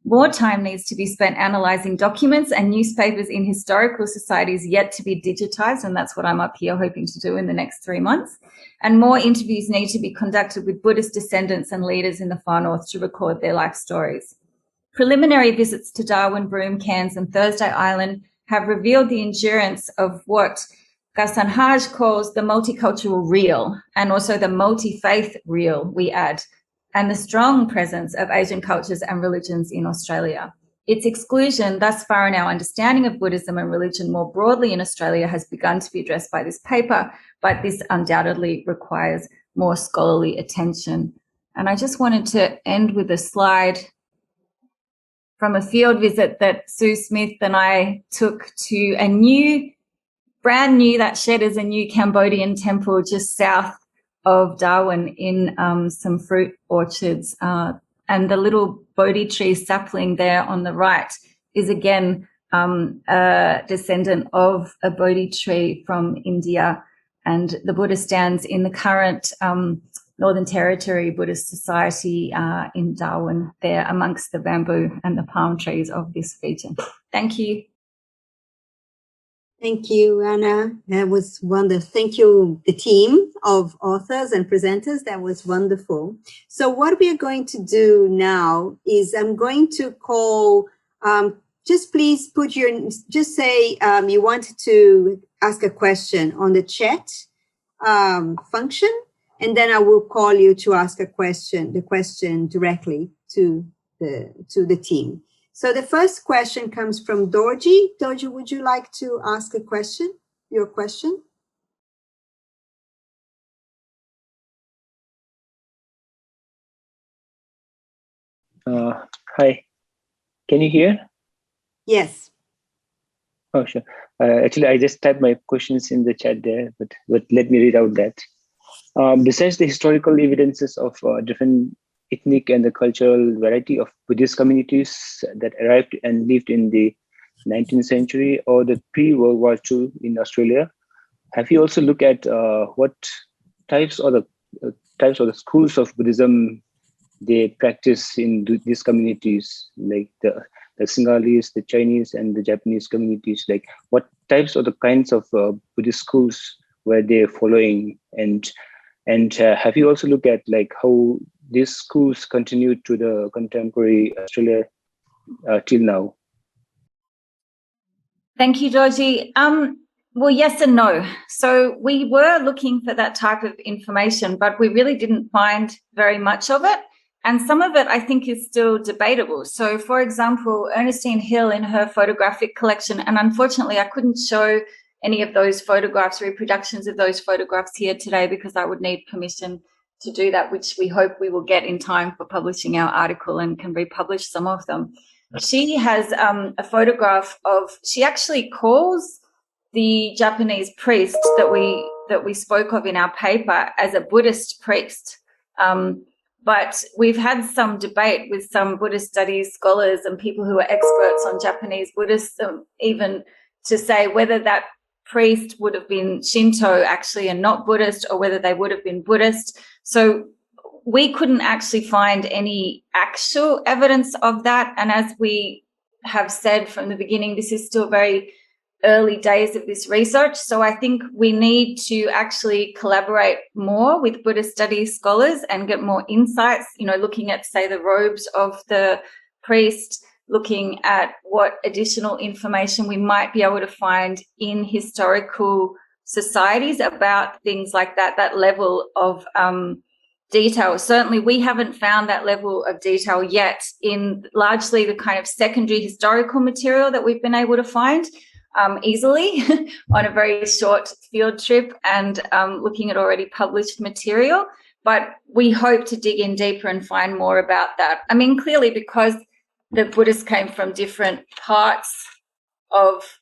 More time needs to be spent analysing documents and newspapers in historical societies yet to be digitised, and that's what I'm up here hoping to do in the next 3 months. And more interviews need to be conducted with Buddhist descendants and leaders in the far north to record their life stories. Preliminary visits to Darwin, Broome, Cairns and Thursday Island have revealed the endurance of what Ghassan Haj calls the multicultural real, and also the multi-faith real, we add, and the strong presence of Asian cultures and religions in Australia. Its exclusion thus far in our understanding of Buddhism and religion more broadly in Australia has begun to be addressed by this paper, but this undoubtedly requires more scholarly attention. And I just wanted to end with a slide from a field visit that Sue Smith and I took to a brand new, that shed is a new Cambodian temple just south of Darwin in some fruit orchards. And the little Bodhi tree sapling there on the right is again a descendant of a Bodhi tree from India. And the Buddha stands in the current Northern Territory Buddhist Society in Darwin there amongst the bamboo and the palm trees of this region. Thank you. Thank you, Anna. That was wonderful. Thank you, the team of authors and presenters. That was wonderful. So what we are going to do now is I'm going to call, just please just say you wanted to ask a question on the chat function, and then I will call you to ask the question directly to the team. So the first question comes from Dorji. Dorji, would you like to ask your question? Hi, can you hear? Yes. Oh, sure. Actually, I just typed my questions in the chat there, but let me read out that. Besides the historical evidences of different ethnic and the cultural variety of Buddhist communities that arrived and lived in the 19th century or the pre-World War II in Australia, have you also looked at what types of the schools of Buddhism they practice in these communities, like the Sinhalese, the Chinese, and the Japanese communities? Like what types of the kinds of Buddhist schools were they following, and have you also looked at like how these schools continue to the contemporary Australia till now? Thank you, Dorji. Well, yes and no. So we were looking for that type of information, but we really didn't find very much of it. And some of it, I think, is still debatable. So, for example, Ernestine Hill in her photographic collection, and unfortunately I couldn't show any of those photographs, reproductions of those photographs here today because I would need permission to do that, which we hope we will get in time for publishing our article and can republish some of them. She has a photograph of, she actually calls the Japanese priest that we spoke of in our paper as a Buddhist priest. But we've had some debate with some Buddhist studies scholars and people who are experts on Japanese Buddhism, even to say whether that priest would have been Shinto actually and not Buddhist, or whether they would have been Buddhist. So we couldn't actually find any actual evidence of that. And as we have said from the beginning, this is still very early days of this research. So I think we need to actually collaborate more with Buddhist studies scholars and get more insights, looking at, say, the robes of the priest, looking at what additional information we might be able to find in historical societies about things like that level of detail. Certainly we haven't found that level of detail yet in largely the kind of secondary historical material that we've been able to find easily on a very short field trip and looking at already published material. But we hope to dig in deeper and find more about that. I mean, clearly because the Buddhists came from different parts of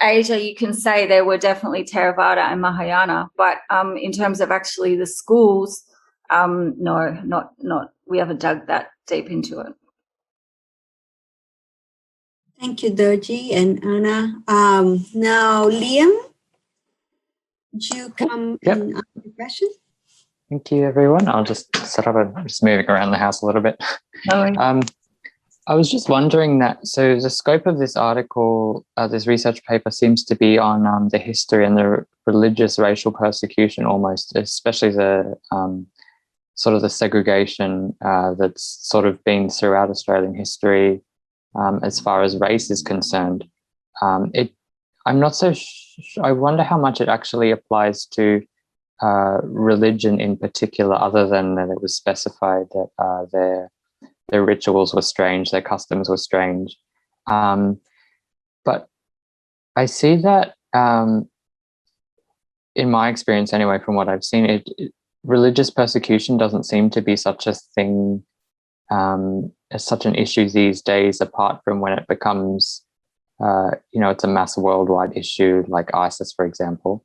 Asia, you can say there were definitely Theravada and Mahayana, but in terms of actually the schools, no, not. We haven't dug that deep into it. Thank you, Dorji and Anna. Now, Liam, would you come and ask the question? Thank you, everyone. I'll just set up. I'm just moving around the house a little bit. I was just wondering so the scope of this article, this research paper seems to be on the history and the religious racial persecution almost, especially the sort of the segregation that's sort of been throughout Australian history as far as race is concerned. I'm not so I wonder how much it actually applies to religion in particular, other than that it was specified that their rituals were strange, their customs were strange. But I see that, in my experience anyway, from what I've seen, religious persecution doesn't seem to be such a thing, as such an issue these days, apart from when it becomes, it's a mass worldwide issue, like ISIS, for example.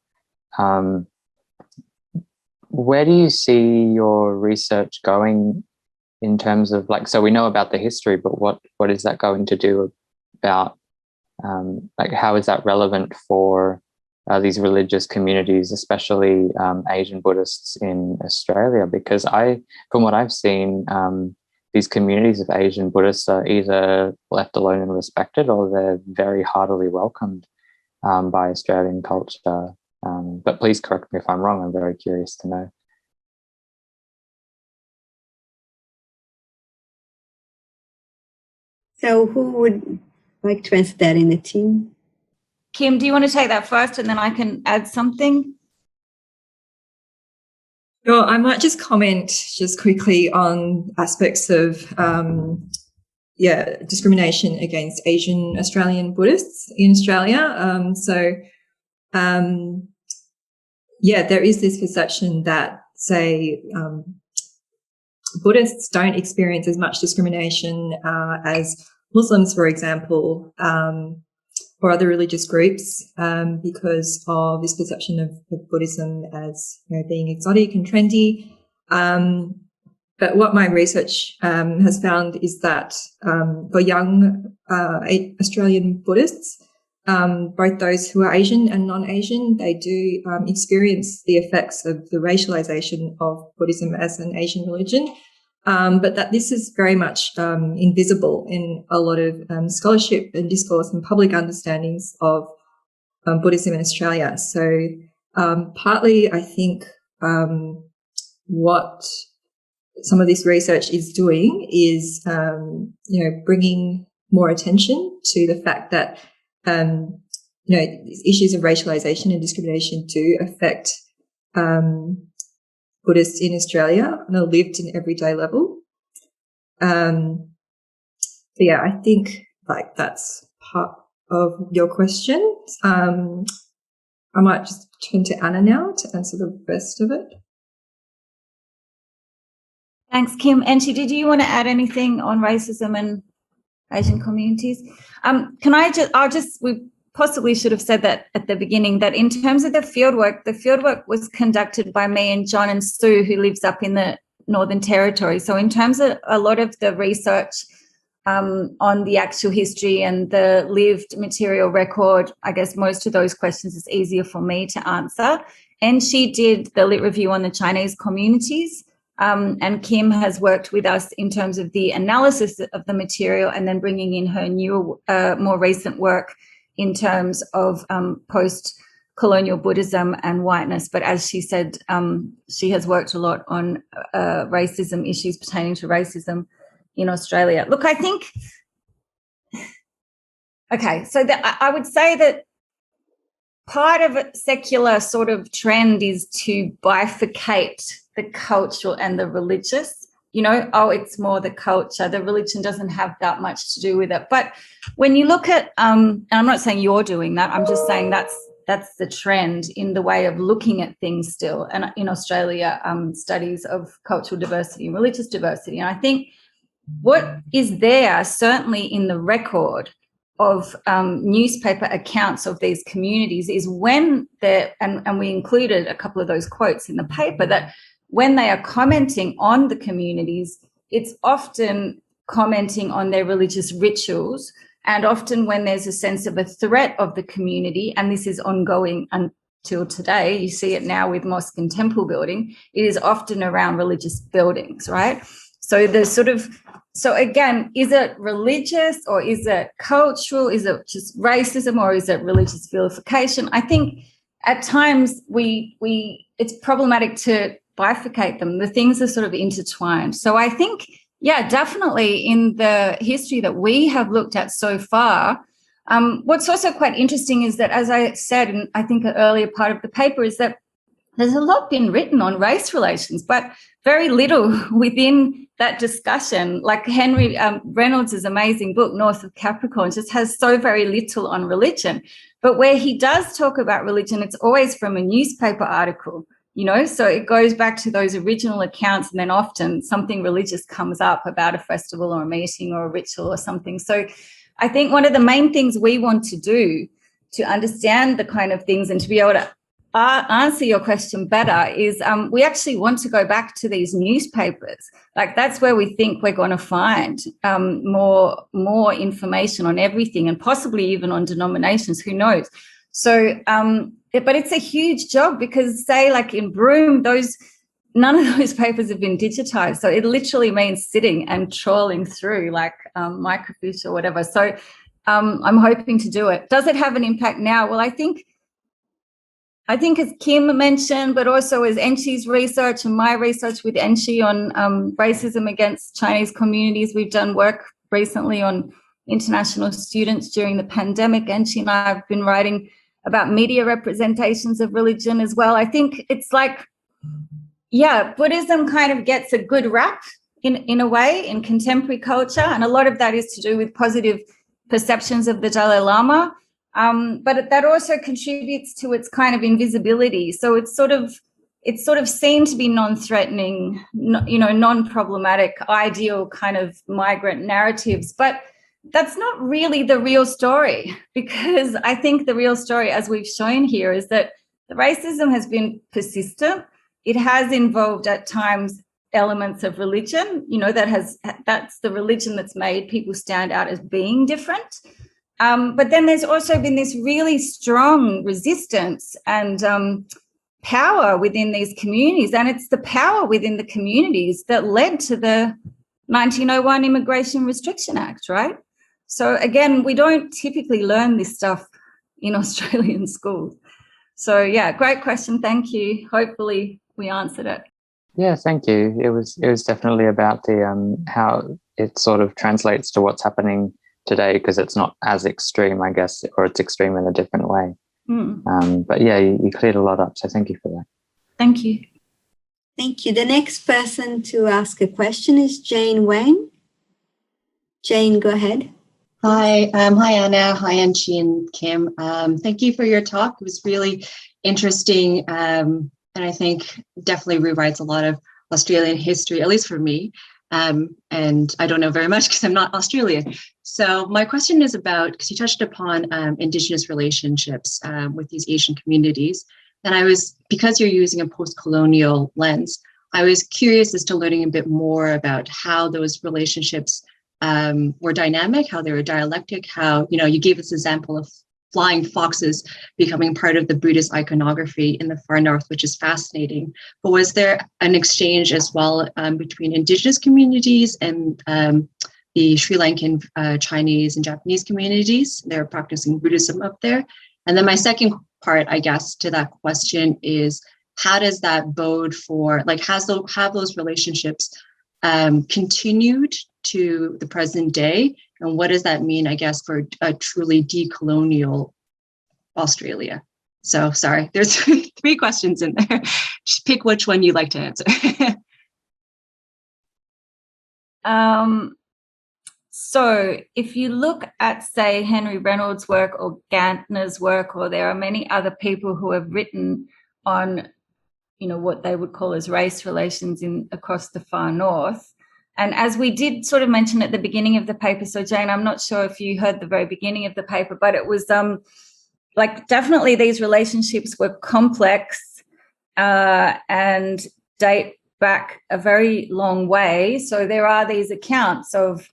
Where do you see your research going in terms of, so we know about the history, but what is that going to do about, how is that relevant for these religious communities, especially Asian Buddhists in Australia? Because from what I've seen, these communities of Asian Buddhists are either left alone and respected, or they're very heartily welcomed by Australian culture. But please correct me if I'm wrong. I'm very curious to know. So who would like to answer that in the team? Kim, do you want to take that first and then I can add something? Sure, I might just comment just quickly on aspects of discrimination against Asian Australian Buddhists in Australia. There is this perception that, say, Buddhists don't experience as much discrimination as Muslims, for example, or other religious groups, because of this perception of Buddhism as being exotic and trendy. But what my research has found is that for young Australian Buddhists, both those who are Asian and non-Asian, they do experience the effects of the racialization of Buddhism as an Asian religion, but that this is very much invisible in a lot of scholarship and discourse and public understandings of Buddhism in Australia. So partly I think what some of this research is doing is, bringing more attention to the fact that issues of racialization and discrimination do affect Buddhists in Australia on a lived and everyday level. I think that's part of your question. I might just turn to Anna now to answer the rest of it. Thanks, Kim. Enqi, did you want to add anything on racism and Asian communities? We possibly should have said that at the beginning, that in terms of the fieldwork was conducted by me and John and Sue, who lives up in the Northern Territory. So in terms of a lot of the research on the actual history and the lived material record, I guess most of those questions is easier for me to answer. And she did the lit review on the Chinese communities. And Kim has worked with us in terms of the analysis of the material and then bringing in her new, more recent work in terms of post-colonial Buddhism and whiteness. But as she said, she has worked a lot on racism, issues pertaining to racism in Australia. Look, I think, okay, so I would say that part of a secular sort of trend is to bifurcate the cultural and the religious. It's more the culture. The religion doesn't have that much to do with it. But when you look at, and I'm not saying you're doing that, I'm just saying that's the trend in the way of looking at things still. And in Australia, studies of cultural diversity and religious diversity. And I think what is there, certainly in the record of newspaper accounts of these communities, is when they're, and we included a couple of those quotes in the paper, that when they are commenting on the communities, it's often commenting on their religious rituals, and often when there's a sense of a threat of the community, and this is ongoing until today, you see it now with mosque and temple building, it is often around religious buildings, right? So so again, is it religious or is it cultural? Is it just racism or is it religious vilification? I think at times it's problematic to bifurcate them. The things are sort of intertwined. So I think, yeah, definitely in the history that we have looked at so far, what's also quite interesting is that, as I said, and I think an earlier part of the paper, is that there's a lot been written on race relations, but very little within that discussion. Like Henry Reynolds' amazing book, North of Capricorn, just has so very little on religion. But where he does talk about religion, it's always from a newspaper article, so it goes back to those original accounts, and then often something religious comes up about a festival or a meeting or a ritual or something. So I think one of the main things we want to do to understand the kind of things and to be able to answer your question better is we actually want to go back to these newspapers. Like, that's where we think we're going to find more information on everything, and possibly even on denominations, who knows. So but it's a huge job, because say like in Broome, none of those papers have been digitized. So it literally means sitting and trawling through like microfiche or whatever. So I'm hoping to do it. Does it have an impact now? Well, I think as Kim mentioned, but also as Enqi's research and my research with Enqi on racism against Chinese communities, we've done work recently on international students during the pandemic. Enqi and I have been writing about media representations of religion as well. I think it's like, yeah, Buddhism kind of gets a good rap in a way in contemporary culture, and a lot of that is to do with positive perceptions of the Dalai Lama. But that also contributes to its kind of invisibility. So it's sort of seen to be non-threatening, non-problematic, ideal kind of migrant narratives. But that's not really the real story, because I think the real story, as we've shown here, is that the racism has been persistent. It has involved at times elements of religion, that's the religion that's made people stand out as being different. But then there's also been this really strong resistance and power within these communities. And it's the power within the communities that led to the 1901 Immigration Restriction Act, right? So again, we don't typically learn this stuff in Australian schools. So yeah, great question. Thank you. Hopefully we answered it. Yeah, thank you. It was definitely about the how it sort of translates to what's happening today, because it's not as extreme, I guess, or it's extreme in a different way. But yeah, you cleared a lot up, so thank you for that. Thank you. Thank you. The next person to ask a question is Jane Weng. Jane, go ahead. Hi, Anna. Hi, Enqi and Kim. Thank you for your talk. It was really interesting, and I think definitely rewrites a lot of Australian history, at least for me. And I don't know very much because I'm not Australian. So my question is about, because you touched upon indigenous relationships with these Asian communities. And because you're using a post-colonial lens, I was curious as to learning a bit more about how those relationships were dynamic, how they were dialectic, how, you gave us an example of flying foxes becoming part of the Buddhist iconography in the far north, which is fascinating. But was there an exchange as well between indigenous communities and the Sri Lankan Chinese and Japanese communities. They're practicing Buddhism up there. And then my second part, I guess, to that question is, how does that bode for, like, have those relationships continued to the present day? And what does that mean, I guess, for a truly decolonial Australia? So sorry, there's 3 questions in there. Just pick which one you'd like to answer. So if you look at, say, Henry Reynolds' work or Gantner's work, or there are many other people who have written on, you know, what they would call as race relations across the far north. And as we did sort of mention at the beginning of the paper, so Jane, I'm not sure if you heard the very beginning of the paper, but it was like definitely these relationships were complex and date back a very long way. So there are these accounts of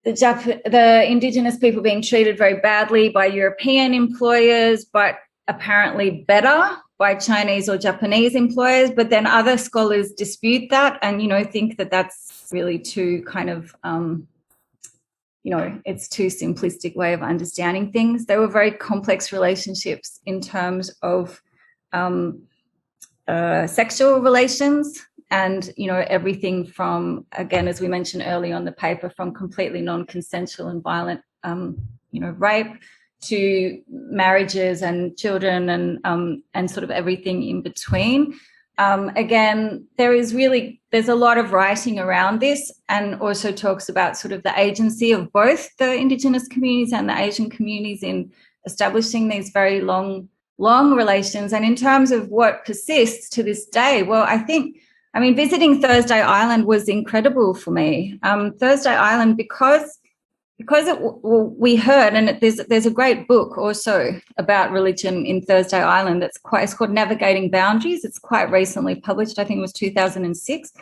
the indigenous people being treated very badly by European employers, but apparently better by Chinese or Japanese employers. But then other scholars dispute that and, you know, think that that's really too kind of, you know, it's too simplistic way of understanding things. They were very complex relationships in terms of sexual relations and, you know, everything from, again, as we mentioned earlier on the paper, from completely non-consensual and violent, you know, rape to marriages and children and sort of everything in between. Again, there's a lot of writing around this, and also talks about sort of the agency of both the Indigenous communities and the Asian communities in establishing these very long relations. And in terms of what persists to this day, well, I mean, visiting Thursday Island was incredible for me. Thursday Island, because we heard, and there's a great book also about religion in Thursday Island it's called Navigating Boundaries. It's quite recently published. I think it was 2006.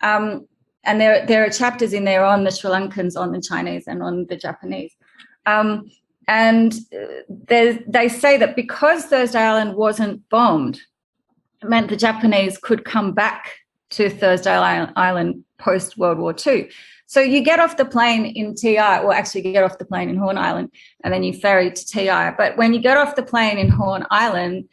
And there are chapters in there on the Sri Lankans, on the Chinese, and on the Japanese. And they say that because Thursday Island wasn't bombed, it meant the Japanese could come back to Thursday Island post-World War II. So you get off the plane in TI, well, actually you get off the plane in Horn Island, and then you ferry to TI. But when you get off the plane in Horn Island,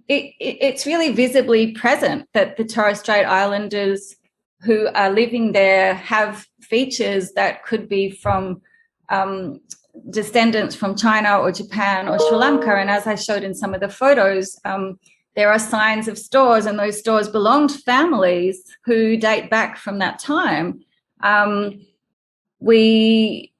it's really visibly present that the Torres Strait Islanders who are living there have features that could be from descendants from China or Japan or Sri Lanka. And as I showed in some of the photos, there are signs of stores, and those stores belong to families who date back from that time. We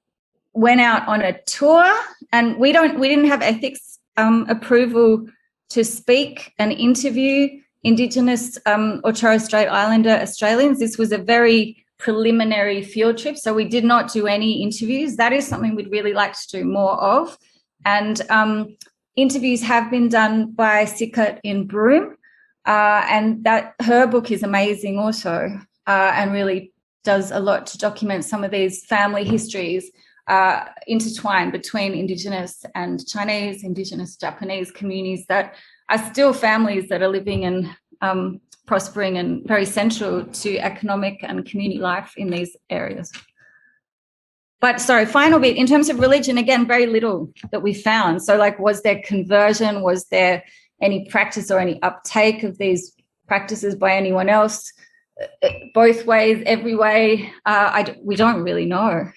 went out on a tour, and we didn't have ethics approval to speak and interview Indigenous or Torres Strait Islander Australians. This was a very preliminary field trip, so we did not do any interviews. That is something we'd really like to do more of. And interviews have been done by Sikat in Broome, and that her book is amazing also, and really does a lot to document some of these family histories intertwined between Indigenous and Chinese, Indigenous Japanese communities that are still families that are living and prospering and very central to economic and community life in these areas. But sorry, final bit, in terms of religion, again, very little that we found. So like, was there conversion? Was there any practice or any uptake of these practices by anyone else? Both ways, every way, we don't really know.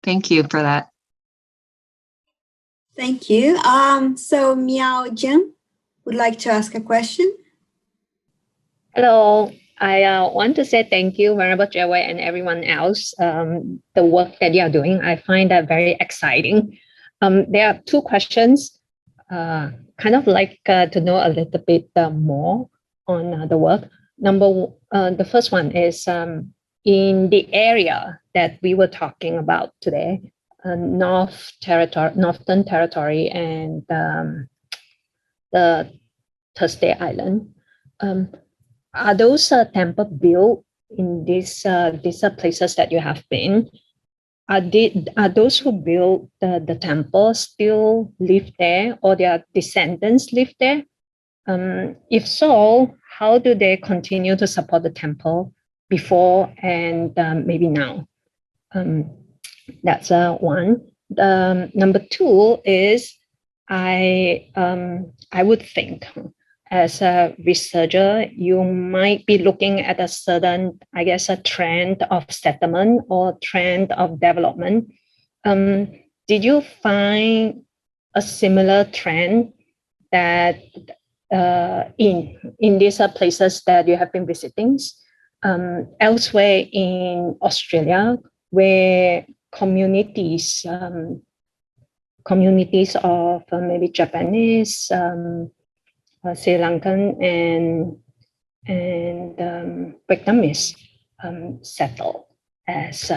Thank you for that. Thank you. So Miao Jim would like to ask a question. Hello. I want to say thank you, Venerable Jai and everyone else. The work that you are doing, I find that very exciting. There are 2 questions. Kind of like to know a little bit more on the work. The first one is in the area that we were talking about today, Northern Territory and the Thursday Island. Are those temples built in these places that you have been? Are those who built the temple still live there, or their descendants live there? If so, how do they continue to support the temple before and maybe now? That's one. Number two is I would think as a researcher, you might be looking at a certain, I guess, a trend of settlement or trend of development. Did you find a similar trend that in these places that you have been visiting, elsewhere in Australia, where communities of maybe Japanese, Sri Lankan, and Vietnamese settle as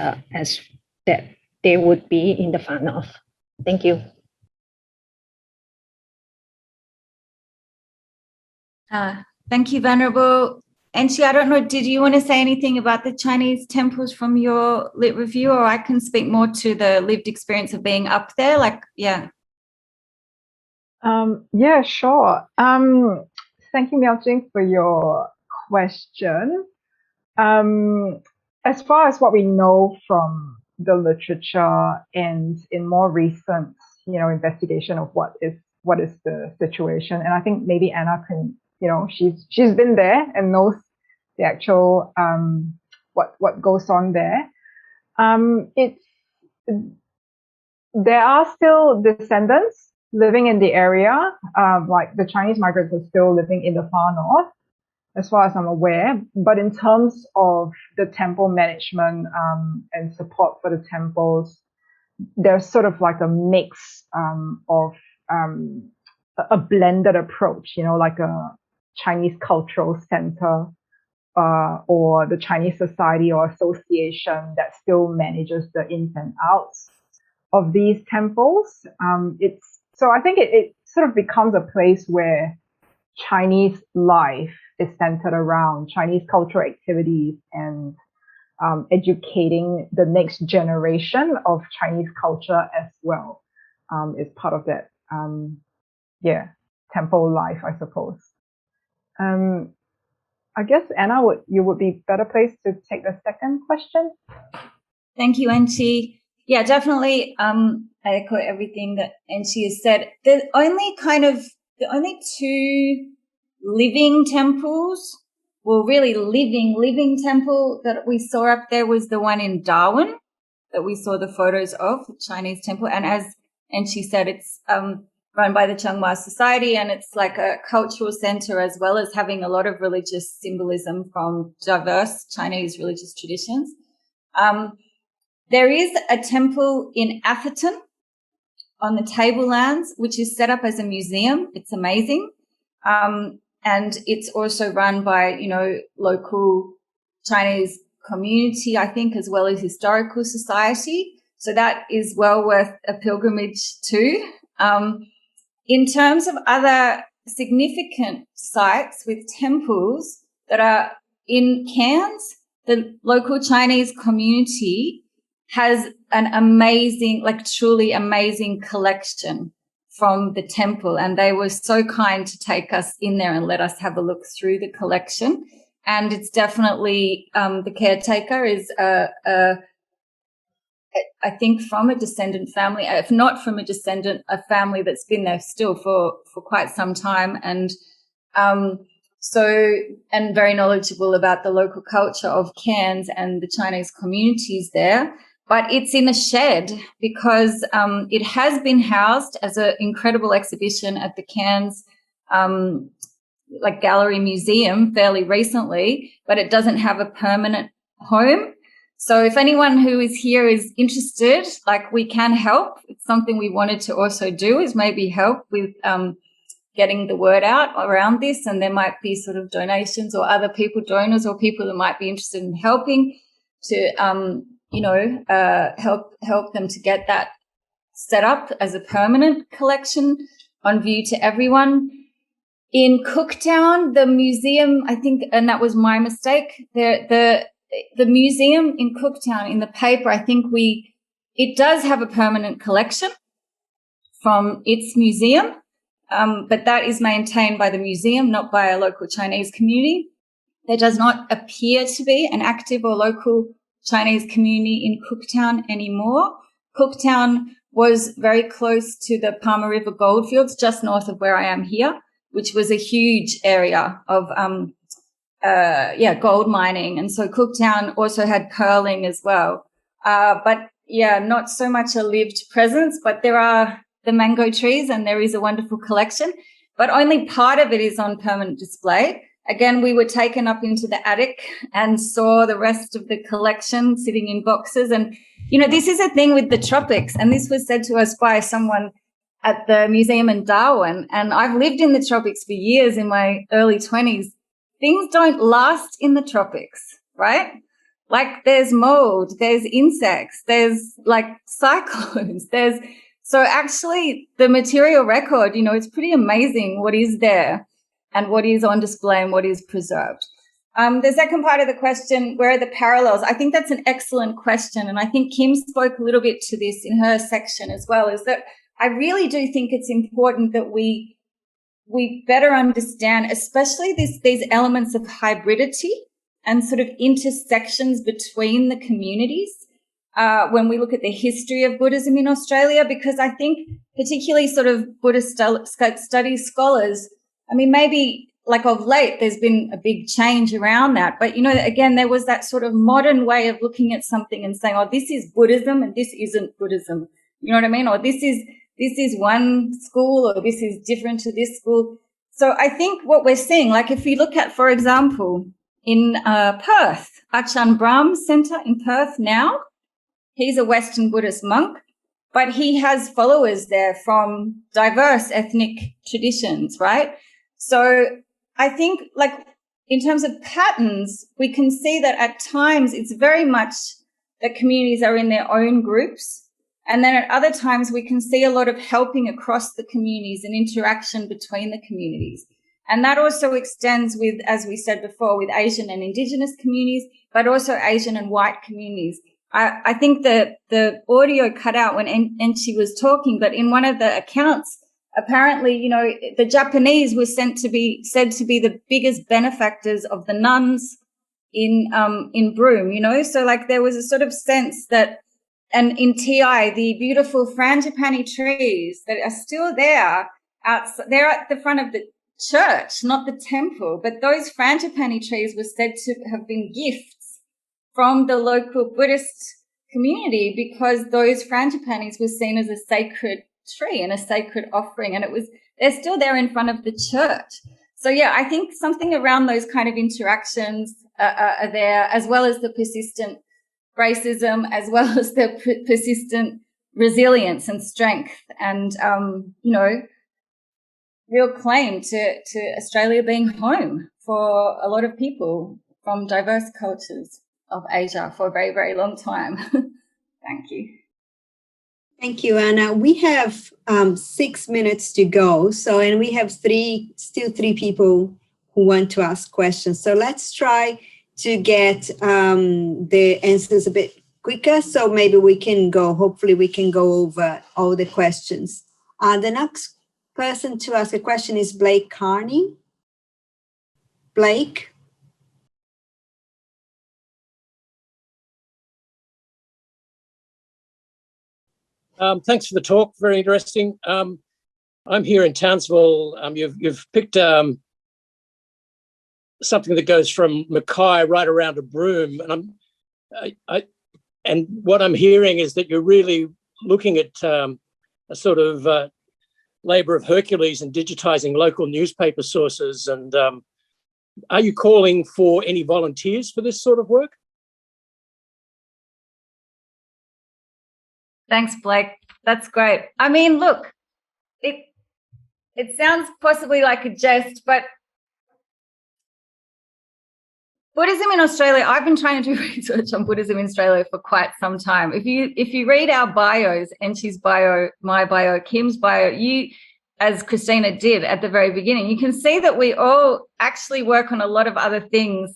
that they would be in the far north? Thank you. Thank you, Venerable. Enqi, I don't know, did you want to say anything about the Chinese temples from your lit review, or I can speak more to the lived experience of being up there? Yeah, sure. Thank you, Miao-Jing, for your question. As far as what we know from the literature and in more recent, investigation of what is the situation, and I think maybe Anna can, she's been there and knows the actual what goes on there. There are still descendants living in the area, like the Chinese migrants are still living in the far north, as far as I'm aware. But in terms of the temple management and support for the temples, there's sort of like a mix of a blended approach, like a Chinese cultural center or the Chinese society or association that still manages the ins and outs of these temples. So I think it sort of becomes a place where Chinese life is centered around Chinese cultural activities and educating the next generation of Chinese culture as well is part of that, temple life, I suppose. I guess, Anna, you would be better placed to take the second question. Thank you, Enqi. Yeah, definitely. I echo everything that Enqi has said. The only two living temples, well, really living temple that we saw up there was the one in Darwin that we saw the photos of, the Chinese temple. And as Enqi said, it's run by the Changhua Society, and it's like a cultural center as well as having a lot of religious symbolism from diverse Chinese religious traditions. There is a temple in Atherton on the Tablelands, which is set up as a museum. It's amazing. And it's also run by, local Chinese community, I think, as well as historical society. So that is well worth a pilgrimage too. In terms of other significant sites with temples that are in Cairns, the local Chinese community has an amazing, truly amazing collection from the temple. And they were so kind to take us in there and let us have a look through the collection. And it's definitely, the caretaker is, I think from a descendant family, if not from a descendant, a family that's been there still for quite some time. And, and very knowledgeable about the local culture of Cairns and the Chinese communities there. But it's in a shed because it has been housed as an incredible exhibition at the Cairns gallery museum fairly recently, but it doesn't have a permanent home. So if anyone who is here is interested, we can help. It's something we wanted to also do, is maybe help with getting the word out around this. And there might be sort of donations or other people, donors or people that might be interested in helping to help them to get that set up as a permanent collection on view to everyone. In Cooktown, the museum, I think, and that was my mistake, the museum in Cooktown, in the paper, I think it does have a permanent collection from its museum. but that is maintained by the museum, not by a local Chinese community. There does not appear to be an active or local Chinese community in Cooktown anymore. Cooktown was very close to the Palmer River goldfields, just north of where I am here, which was a huge area of gold mining. And so Cooktown also had curling as well. But yeah, not so much a lived presence, but there are the mango trees and there is a wonderful collection, but only part of it is on permanent display. Again, we were taken up into the attic and saw the rest of the collection sitting in boxes. And, you know, this is a thing with the tropics. And this was said to us by someone at the museum in Darwin. And I've lived in the tropics for years in my early 20s. Things don't last in the tropics, right? Like there's mold, there's insects, there's like cyclones, so actually the material record, you know, it's pretty amazing what is there and what is on display and what is preserved. The second part of the question, where are the parallels? I think that's an excellent question. And I think Kim spoke a little bit to this in her section as well, is that I really do think it's important that we better understand, especially these elements of hybridity and sort of intersections between the communities when we look at the history of Buddhism in Australia, because I think particularly sort of Buddhist studies scholars, I mean, maybe like of late, there's been a big change around that. But, you know, again, there was that sort of modern way of looking at something and saying, oh, this is Buddhism and this isn't Buddhism. You know what I mean? Or this is one school or this is different to this school. So I think what we're seeing, like if you look at, for example, in Perth, Achan Brahm Centre in Perth now, he's a Western Buddhist monk, but he has followers there from diverse ethnic traditions, right? So I think like in terms of patterns, we can see that at times it's very much that communities are in their own groups. And then at other times we can see a lot of helping across the communities and interaction between the communities. And that also extends with, as we said before, with Asian and indigenous communities, but also Asian and white communities. I think the audio cut out when Enqi was talking, but in one of the accounts, apparently, you know, the Japanese were said to be the biggest benefactors of the nuns in Broome, you know. So like there was a sort of sense that, and in TI, the beautiful frangipani trees that are still there, they're at the front of the church, not the temple, but those frangipani trees were said to have been gifts from the local Buddhist community because those frangipanis were seen as a sacred tree and a sacred offering, and they're still there in front of the church. So yeah, I think something around those kind of interactions are there, as well as the persistent racism, as well as the persistent resilience and strength, and you know, real claim to Australia being home for a lot of people from diverse cultures of Asia for a very, very long time. Thank you. Thank you, Anna. We have 6 minutes to go. So, and we have still three people who want to ask questions. So let's try to get the answers a bit quicker. So maybe hopefully we can go over all the questions. The next person to ask a question is Blake Carney. Blake? Thanks for the talk. Very interesting. I'm here in Townsville. You've picked something that goes from Mackay right around to Broome, and what I'm hearing is that you're really looking at a sort of labour of Hercules and digitising local newspaper sources. And are you calling for any volunteers for this sort of work? Thanks, Blake. That's great. I mean, look, it sounds possibly like a jest, but Buddhism in Australia, I've been trying to do research on Buddhism in Australia for quite some time. If you read our bios, Enqi's bio, my bio, Kim's bio, you, as Christina did at the very beginning, you can see that we all actually work on a lot of other things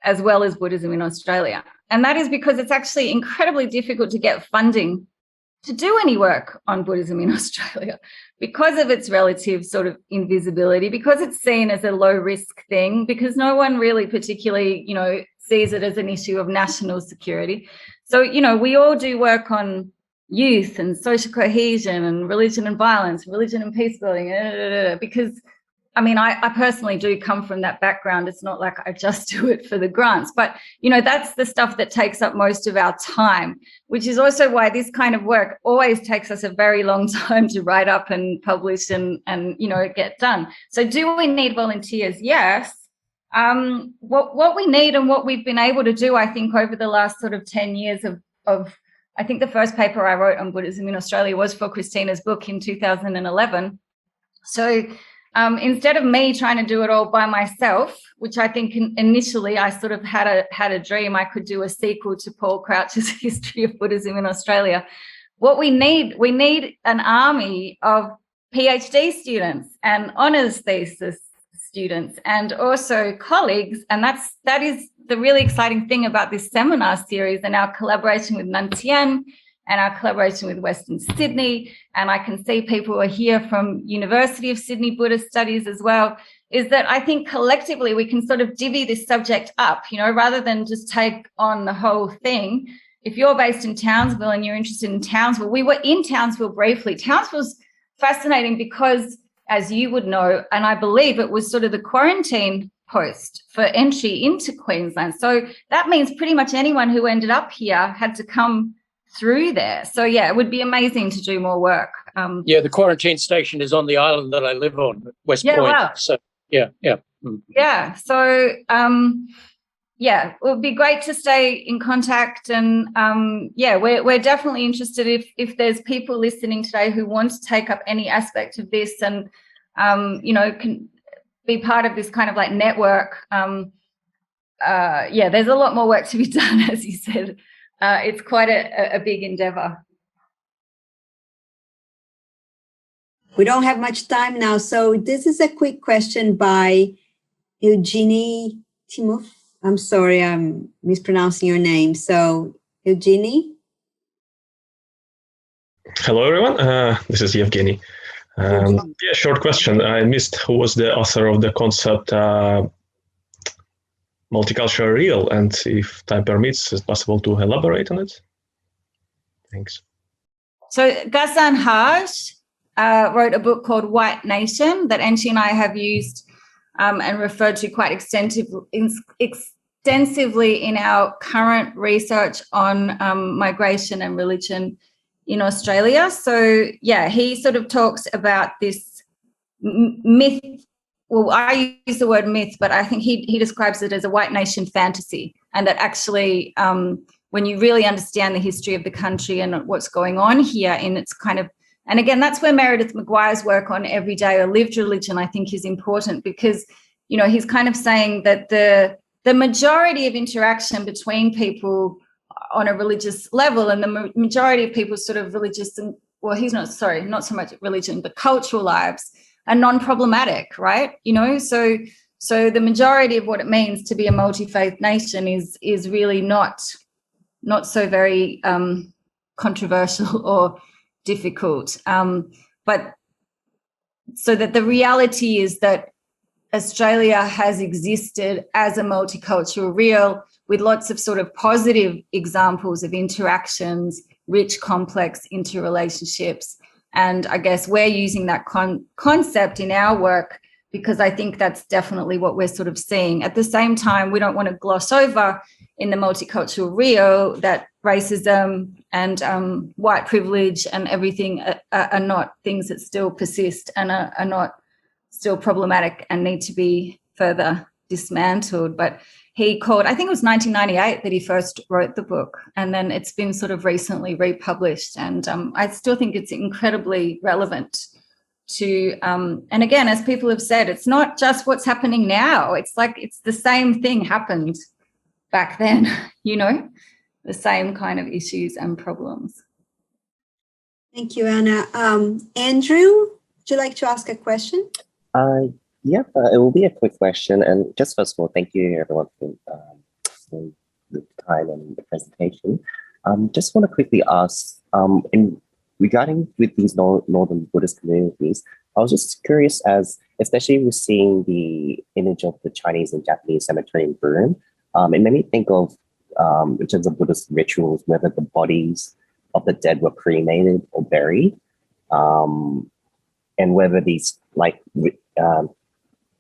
as well as Buddhism in Australia. And that is because it's actually incredibly difficult to get funding to do any work on Buddhism in Australia because of its relative sort of invisibility, because it's seen as a low risk thing, because no one really particularly, sees it as an issue of national security. So, we all do work on youth and social cohesion and religion and violence, religion and peace building, because I personally do come from that background. It's not like I just do it for the grants, but, that's the stuff that takes up most of our time, which is also why this kind of work always takes us a very long time to write up and publish and get done. So do we need volunteers? Yes. What we need and what we've been able to do, I think, over the last sort of 10 years of I think the first paper I wrote on Buddhism in Australia was for Christina's book in 2011. So instead of me trying to do it all by myself, which I think initially I sort of had a dream I could do a sequel to Paul Crouch's History of Buddhism in Australia. What we need an army of PhD students and honours thesis students and also colleagues, and that is the really exciting thing about this seminar series and our collaboration with Nantien and our collaboration with Western Sydney, and I can see people who are here from University of Sydney Buddhist Studies as well, is that I think collectively we can sort of divvy this subject up, rather than just take on the whole thing. If you're based in Townsville and you're interested in Townsville, we were in Townsville briefly. Townsville's fascinating because, as you would know, and I believe it was sort of the quarantine post for entry into Queensland. So that means pretty much anyone who ended up here had to come through there. So yeah, it would be amazing to do more work. The quarantine station is on the island that I live on, West Point. Wow. So yeah. Yeah. So it would be great to stay in contact, and we're definitely interested if there's people listening today who want to take up any aspect of this and can be part of this kind of like network. There's a lot more work to be done, as you said. It's quite a big endeavor. We don't have much time now, so this is a quick question by Eugenie Timov. I'm sorry, I'm mispronouncing your name. So, Eugenie? Hello, everyone. This is Evgeny. Short question. I missed who was the author of the concept multicultural real, and if time permits, is it possible to elaborate on it? Thanks. So Ghassan Haj wrote a book called White Nation that Enqi and I have used and referred to quite extensively in our current research on migration and religion in Australia. So yeah, he sort of talks about this myth. Well, I use the word myth, but I think he describes it as a white nation fantasy, and that actually when you really understand the history of the country and what's going on here in its kind of, and again, that's where Meredith McGuire's work on everyday or lived religion, I think, is important, because, he's kind of saying that the majority of interaction between people on a religious level, and the majority of people's sort of religious and, well, not so much religion, but cultural lives are non-problematic, right? So the majority of what it means to be a multi-faith nation is really not so very controversial or difficult. But so that the reality is that Australia has existed as a multicultural real with lots of sort of positive examples of interactions, rich, complex interrelationships. And I guess we're using that concept in our work because I think that's definitely what we're sort of seeing. At the same time, we don't want to gloss over in the multicultural Rio that racism and white privilege and everything are not things that still persist and are not still problematic and need to be further dismantled. But he called, I think it was 1998 that he first wrote the book, and then it's been sort of recently republished. And I still think it's incredibly relevant to, and again, as people have said, it's not just what's happening now. It's like it's the same thing happened back then, the same kind of issues and problems. Thank you, Anna. Andrew, would you like to ask a question? It will be a quick question. And just first of all, thank you everyone for the time and the presentation. Just want to quickly ask, in regarding with these northern Buddhist communities, I was just curious especially with seeing the image of the Chinese and Japanese cemetery in Burma, it made me think of, in terms of Buddhist rituals, whether the bodies of the dead were cremated or buried, and whether these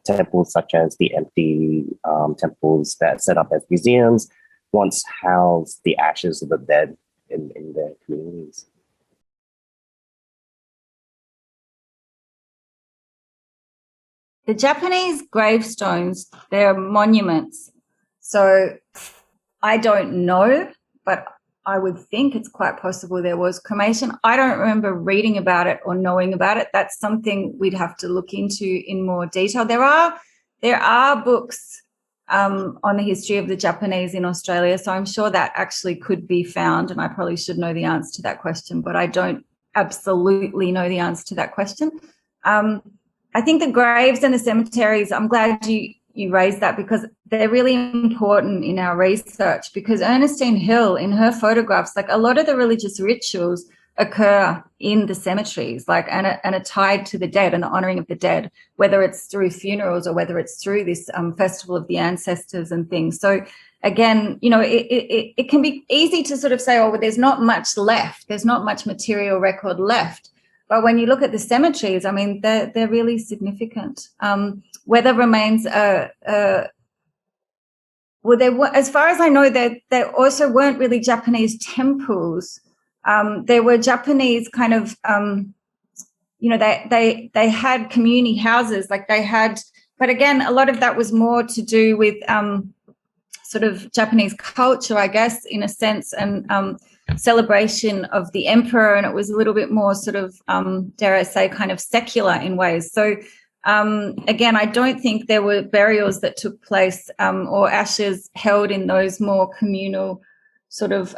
temples such as the empty temples that set up as museums once housed the ashes of the dead in their communities. The Japanese gravestones, they're monuments. So I don't know, but I would think it's quite possible there was cremation. I don't remember reading about it or knowing about it. That's something we'd have to look into in more detail. There are books on the history of the Japanese in Australia, so I'm sure that actually could be found, and I probably should know the answer to that question, but I don't absolutely know the answer to that question. I think the graves and the cemeteries, I'm glad you raised that, because they're really important in our research, because Ernestine Hill, in her photographs, like a lot of the religious rituals occur in the cemeteries, and are tied to the dead and the honoring of the dead, whether it's through funerals or whether it's through this festival of the ancestors and things. So again, it can be easy to sort of say, oh, well, there's not much left. There's not much material record left. But when you look at the cemeteries, I mean, they're really significant. Weather remains well, as far as I know, there also weren't really Japanese temples. There were Japanese kind of, they had community houses, but again, a lot of that was more to do with sort of Japanese culture, I guess, in a sense, and celebration of the emperor, and it was a little bit more sort of, dare I say, kind of secular in ways. So again, I don't think there were burials that took place or ashes held in those more communal sort of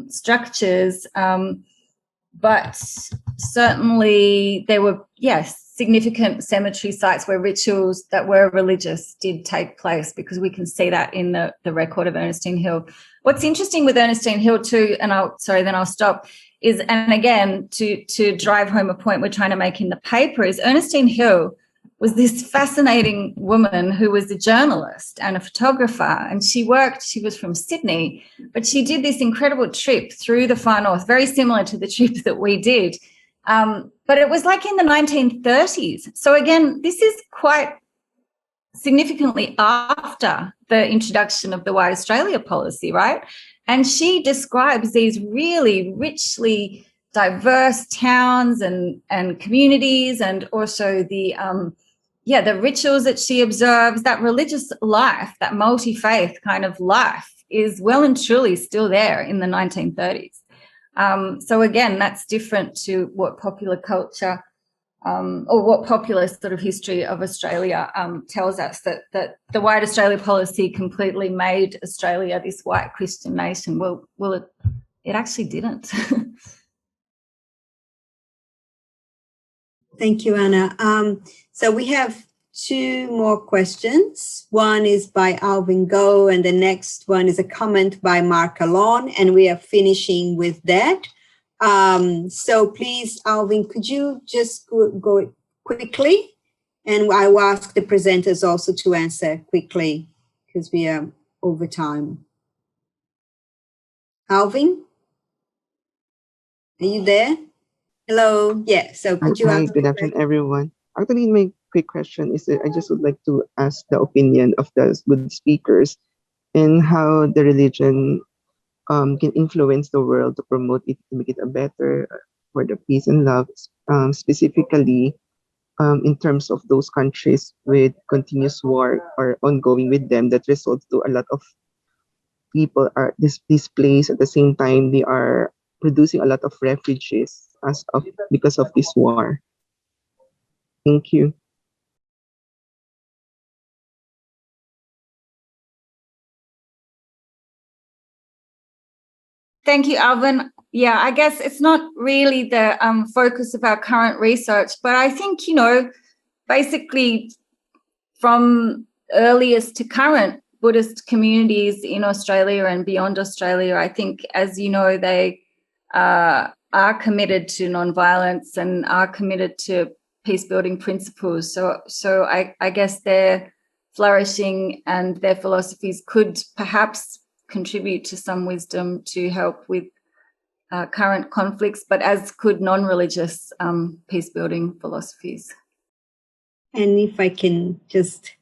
structures, but certainly there were, yes, significant cemetery sites where rituals that were religious did take place, because we can see that in the record of Ernestine Hill. What's interesting with Ernestine Hill too, and I'll stop, is, and again, to drive home a point we're trying to make in the paper, is Ernestine Hill was this fascinating woman who was a journalist and a photographer, and she was from Sydney, but she did this incredible trip through the far north, very similar to the trip that we did. But it was like in the 1930s. So again, this is quite significantly after the introduction of the White Australia policy, right? And she describes these really richly diverse towns and communities, and also the rituals that she observes. That religious life, that multi-faith kind of life, is well and truly still there in the 1930s. So again, that's different to what popular culture or what popular sort of history of Australia tells us, that the White Australia policy completely made Australia this white Christian nation. Well, it actually didn't. Thank you, Anna. So we have two more questions. One is by Alvin Go, and the next one is a comment by Mark Alon, and we are finishing with that. So please, Alvin, could you just go quickly? And I will ask the presenters also to answer quickly, because we are over time. Alvin, are you there? Hello. Yeah. So could you Hi, good afternoon, everyone. Actually, my quick question is that I just would like to ask the opinion of the good speakers and how the religion can influence the world to promote it, to make it a better for the peace and love, specifically in terms of those countries with continuous war or ongoing with them, that results to a lot of people are displaced. At the same time, they are producing a lot of refugees because of this war. Thank you. Thank you, Alvin. Yeah, I guess it's not really the focus of our current research, but I think, basically from earliest to current Buddhist communities in Australia and beyond Australia, I think, as you know, they are committed to nonviolence and are committed to peace-building principles. So I guess their flourishing and their philosophies could perhaps contribute to some wisdom to help with current conflicts, but as could non-religious peace-building philosophies. And if I can just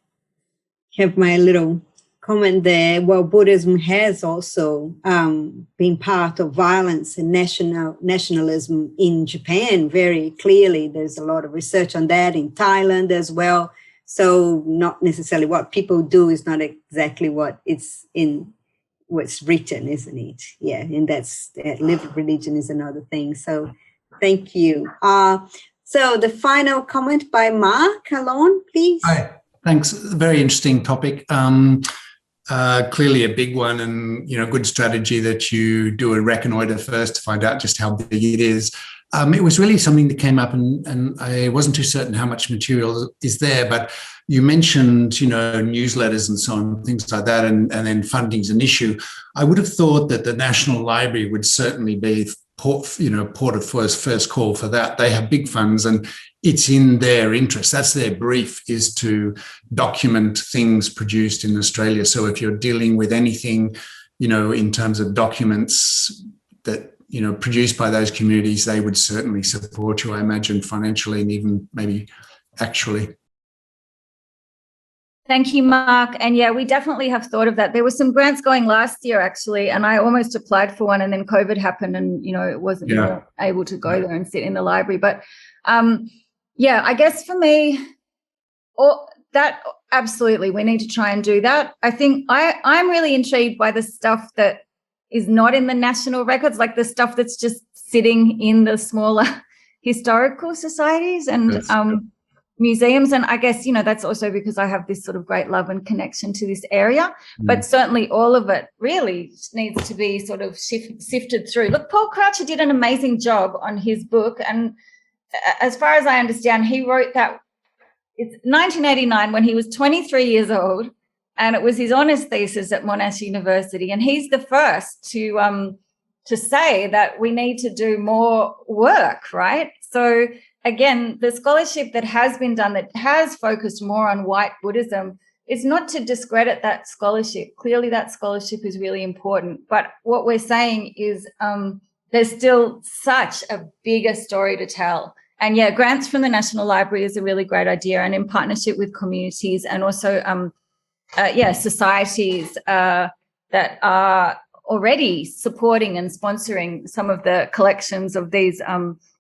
have my little comment there, well, Buddhism has also been part of violence and nationalism in Japan very clearly. There's a lot of research on that in Thailand as well. So not necessarily what people do is not exactly what it's in what's written, isn't it? Yeah, and that's lived religion is another thing. So thank you. So the final comment by Mark Alon, please. Hi, thanks. Very interesting topic. Clearly a big one, and good strategy that you do a reconnoiter first to find out just how big it is. It was really something that came up, and I wasn't too certain how much material is there, but you mentioned, newsletters and so on, things like that, and then funding's an issue. I would have thought that the National Library would certainly be port of first call for that. They have big funds, and it's in their interest. That's their brief, is to document things produced in Australia. So if you're dealing with anything, in terms of documents that, produced by those communities, they would certainly support you, I imagine, financially and even maybe actually. Thank you, Mark. And yeah, we definitely have thought of that. There were some grants going last year, actually, and I almost applied for one, and then COVID happened, and, it wasn't able to go there and sit in the library. But I guess for me, that absolutely, we need to try and do that. I think I'm really intrigued by the stuff that is not in the national records, like the stuff that's just sitting in the smaller historical societies and museums. And I guess, that's also because I have this sort of great love and connection to this area. But certainly all of it really needs to be sort of sifted through. Look, Paul Croucher did an amazing job on his book. And as far as I understand, he wrote that it's 1989 when he was 23 years old. And it was his honours thesis at Monash University. And he's the first to say that we need to do more work, right? So again, the scholarship that has been done that has focused more on white Buddhism is not to discredit that scholarship. Clearly that scholarship is really important. But what we're saying is there's still such a bigger story to tell. And yeah, grants from the National Library is a really great idea, and in partnership with communities and also societies that are already supporting and sponsoring some of the collections of these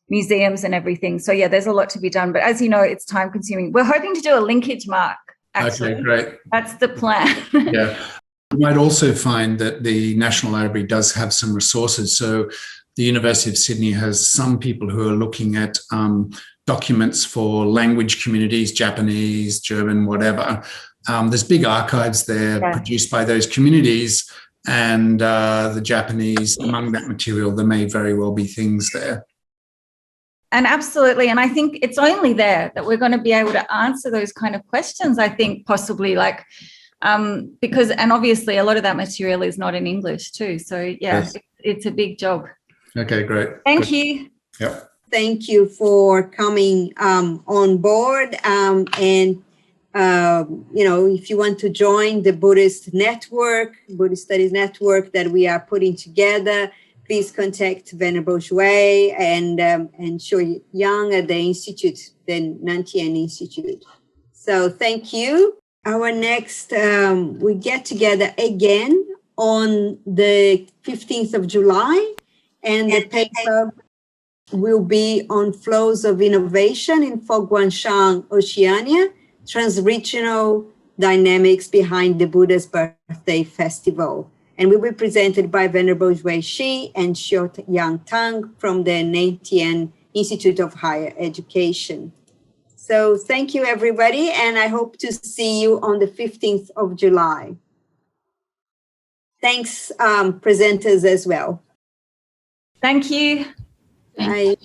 museums and everything. So yeah, there's a lot to be done, but as you know, it's time consuming. We're hoping to do a linkage, Mark, actually. Okay, great. That's the plan. Yeah. You might also find that the National Library does have some resources. So the University of Sydney has some people who are looking at documents for language communities, Japanese, German, whatever. There's big archives there produced by those communities, and the Japanese, among that material, there may very well be things there. And absolutely. And I think it's only there that we're going to be able to answer those kind of questions, I think, possibly because, and obviously a lot of that material is not in English too. So yeah, it's a big job. Okay, great. Thank you. Yep. Thank you for coming on board. If you want to join the Buddhist Studies Network that we are putting together, please contact Venerable Shui and Shui Yang at the Institute, the Nantian Institute. So thank you. Our next, we get together again on the 15th of July, and the paper will be on flows of innovation in Fo-Guangshang, Oceania, transregional dynamics behind the Buddha's birthday festival. And will be presented by Venerable Wei Shi and Xiao Yang Tang from the Nantian Institute of Higher Education. So thank you, everybody, and I hope to see you on the 15th of July. Thanks, presenters as well. Thank you. Bye.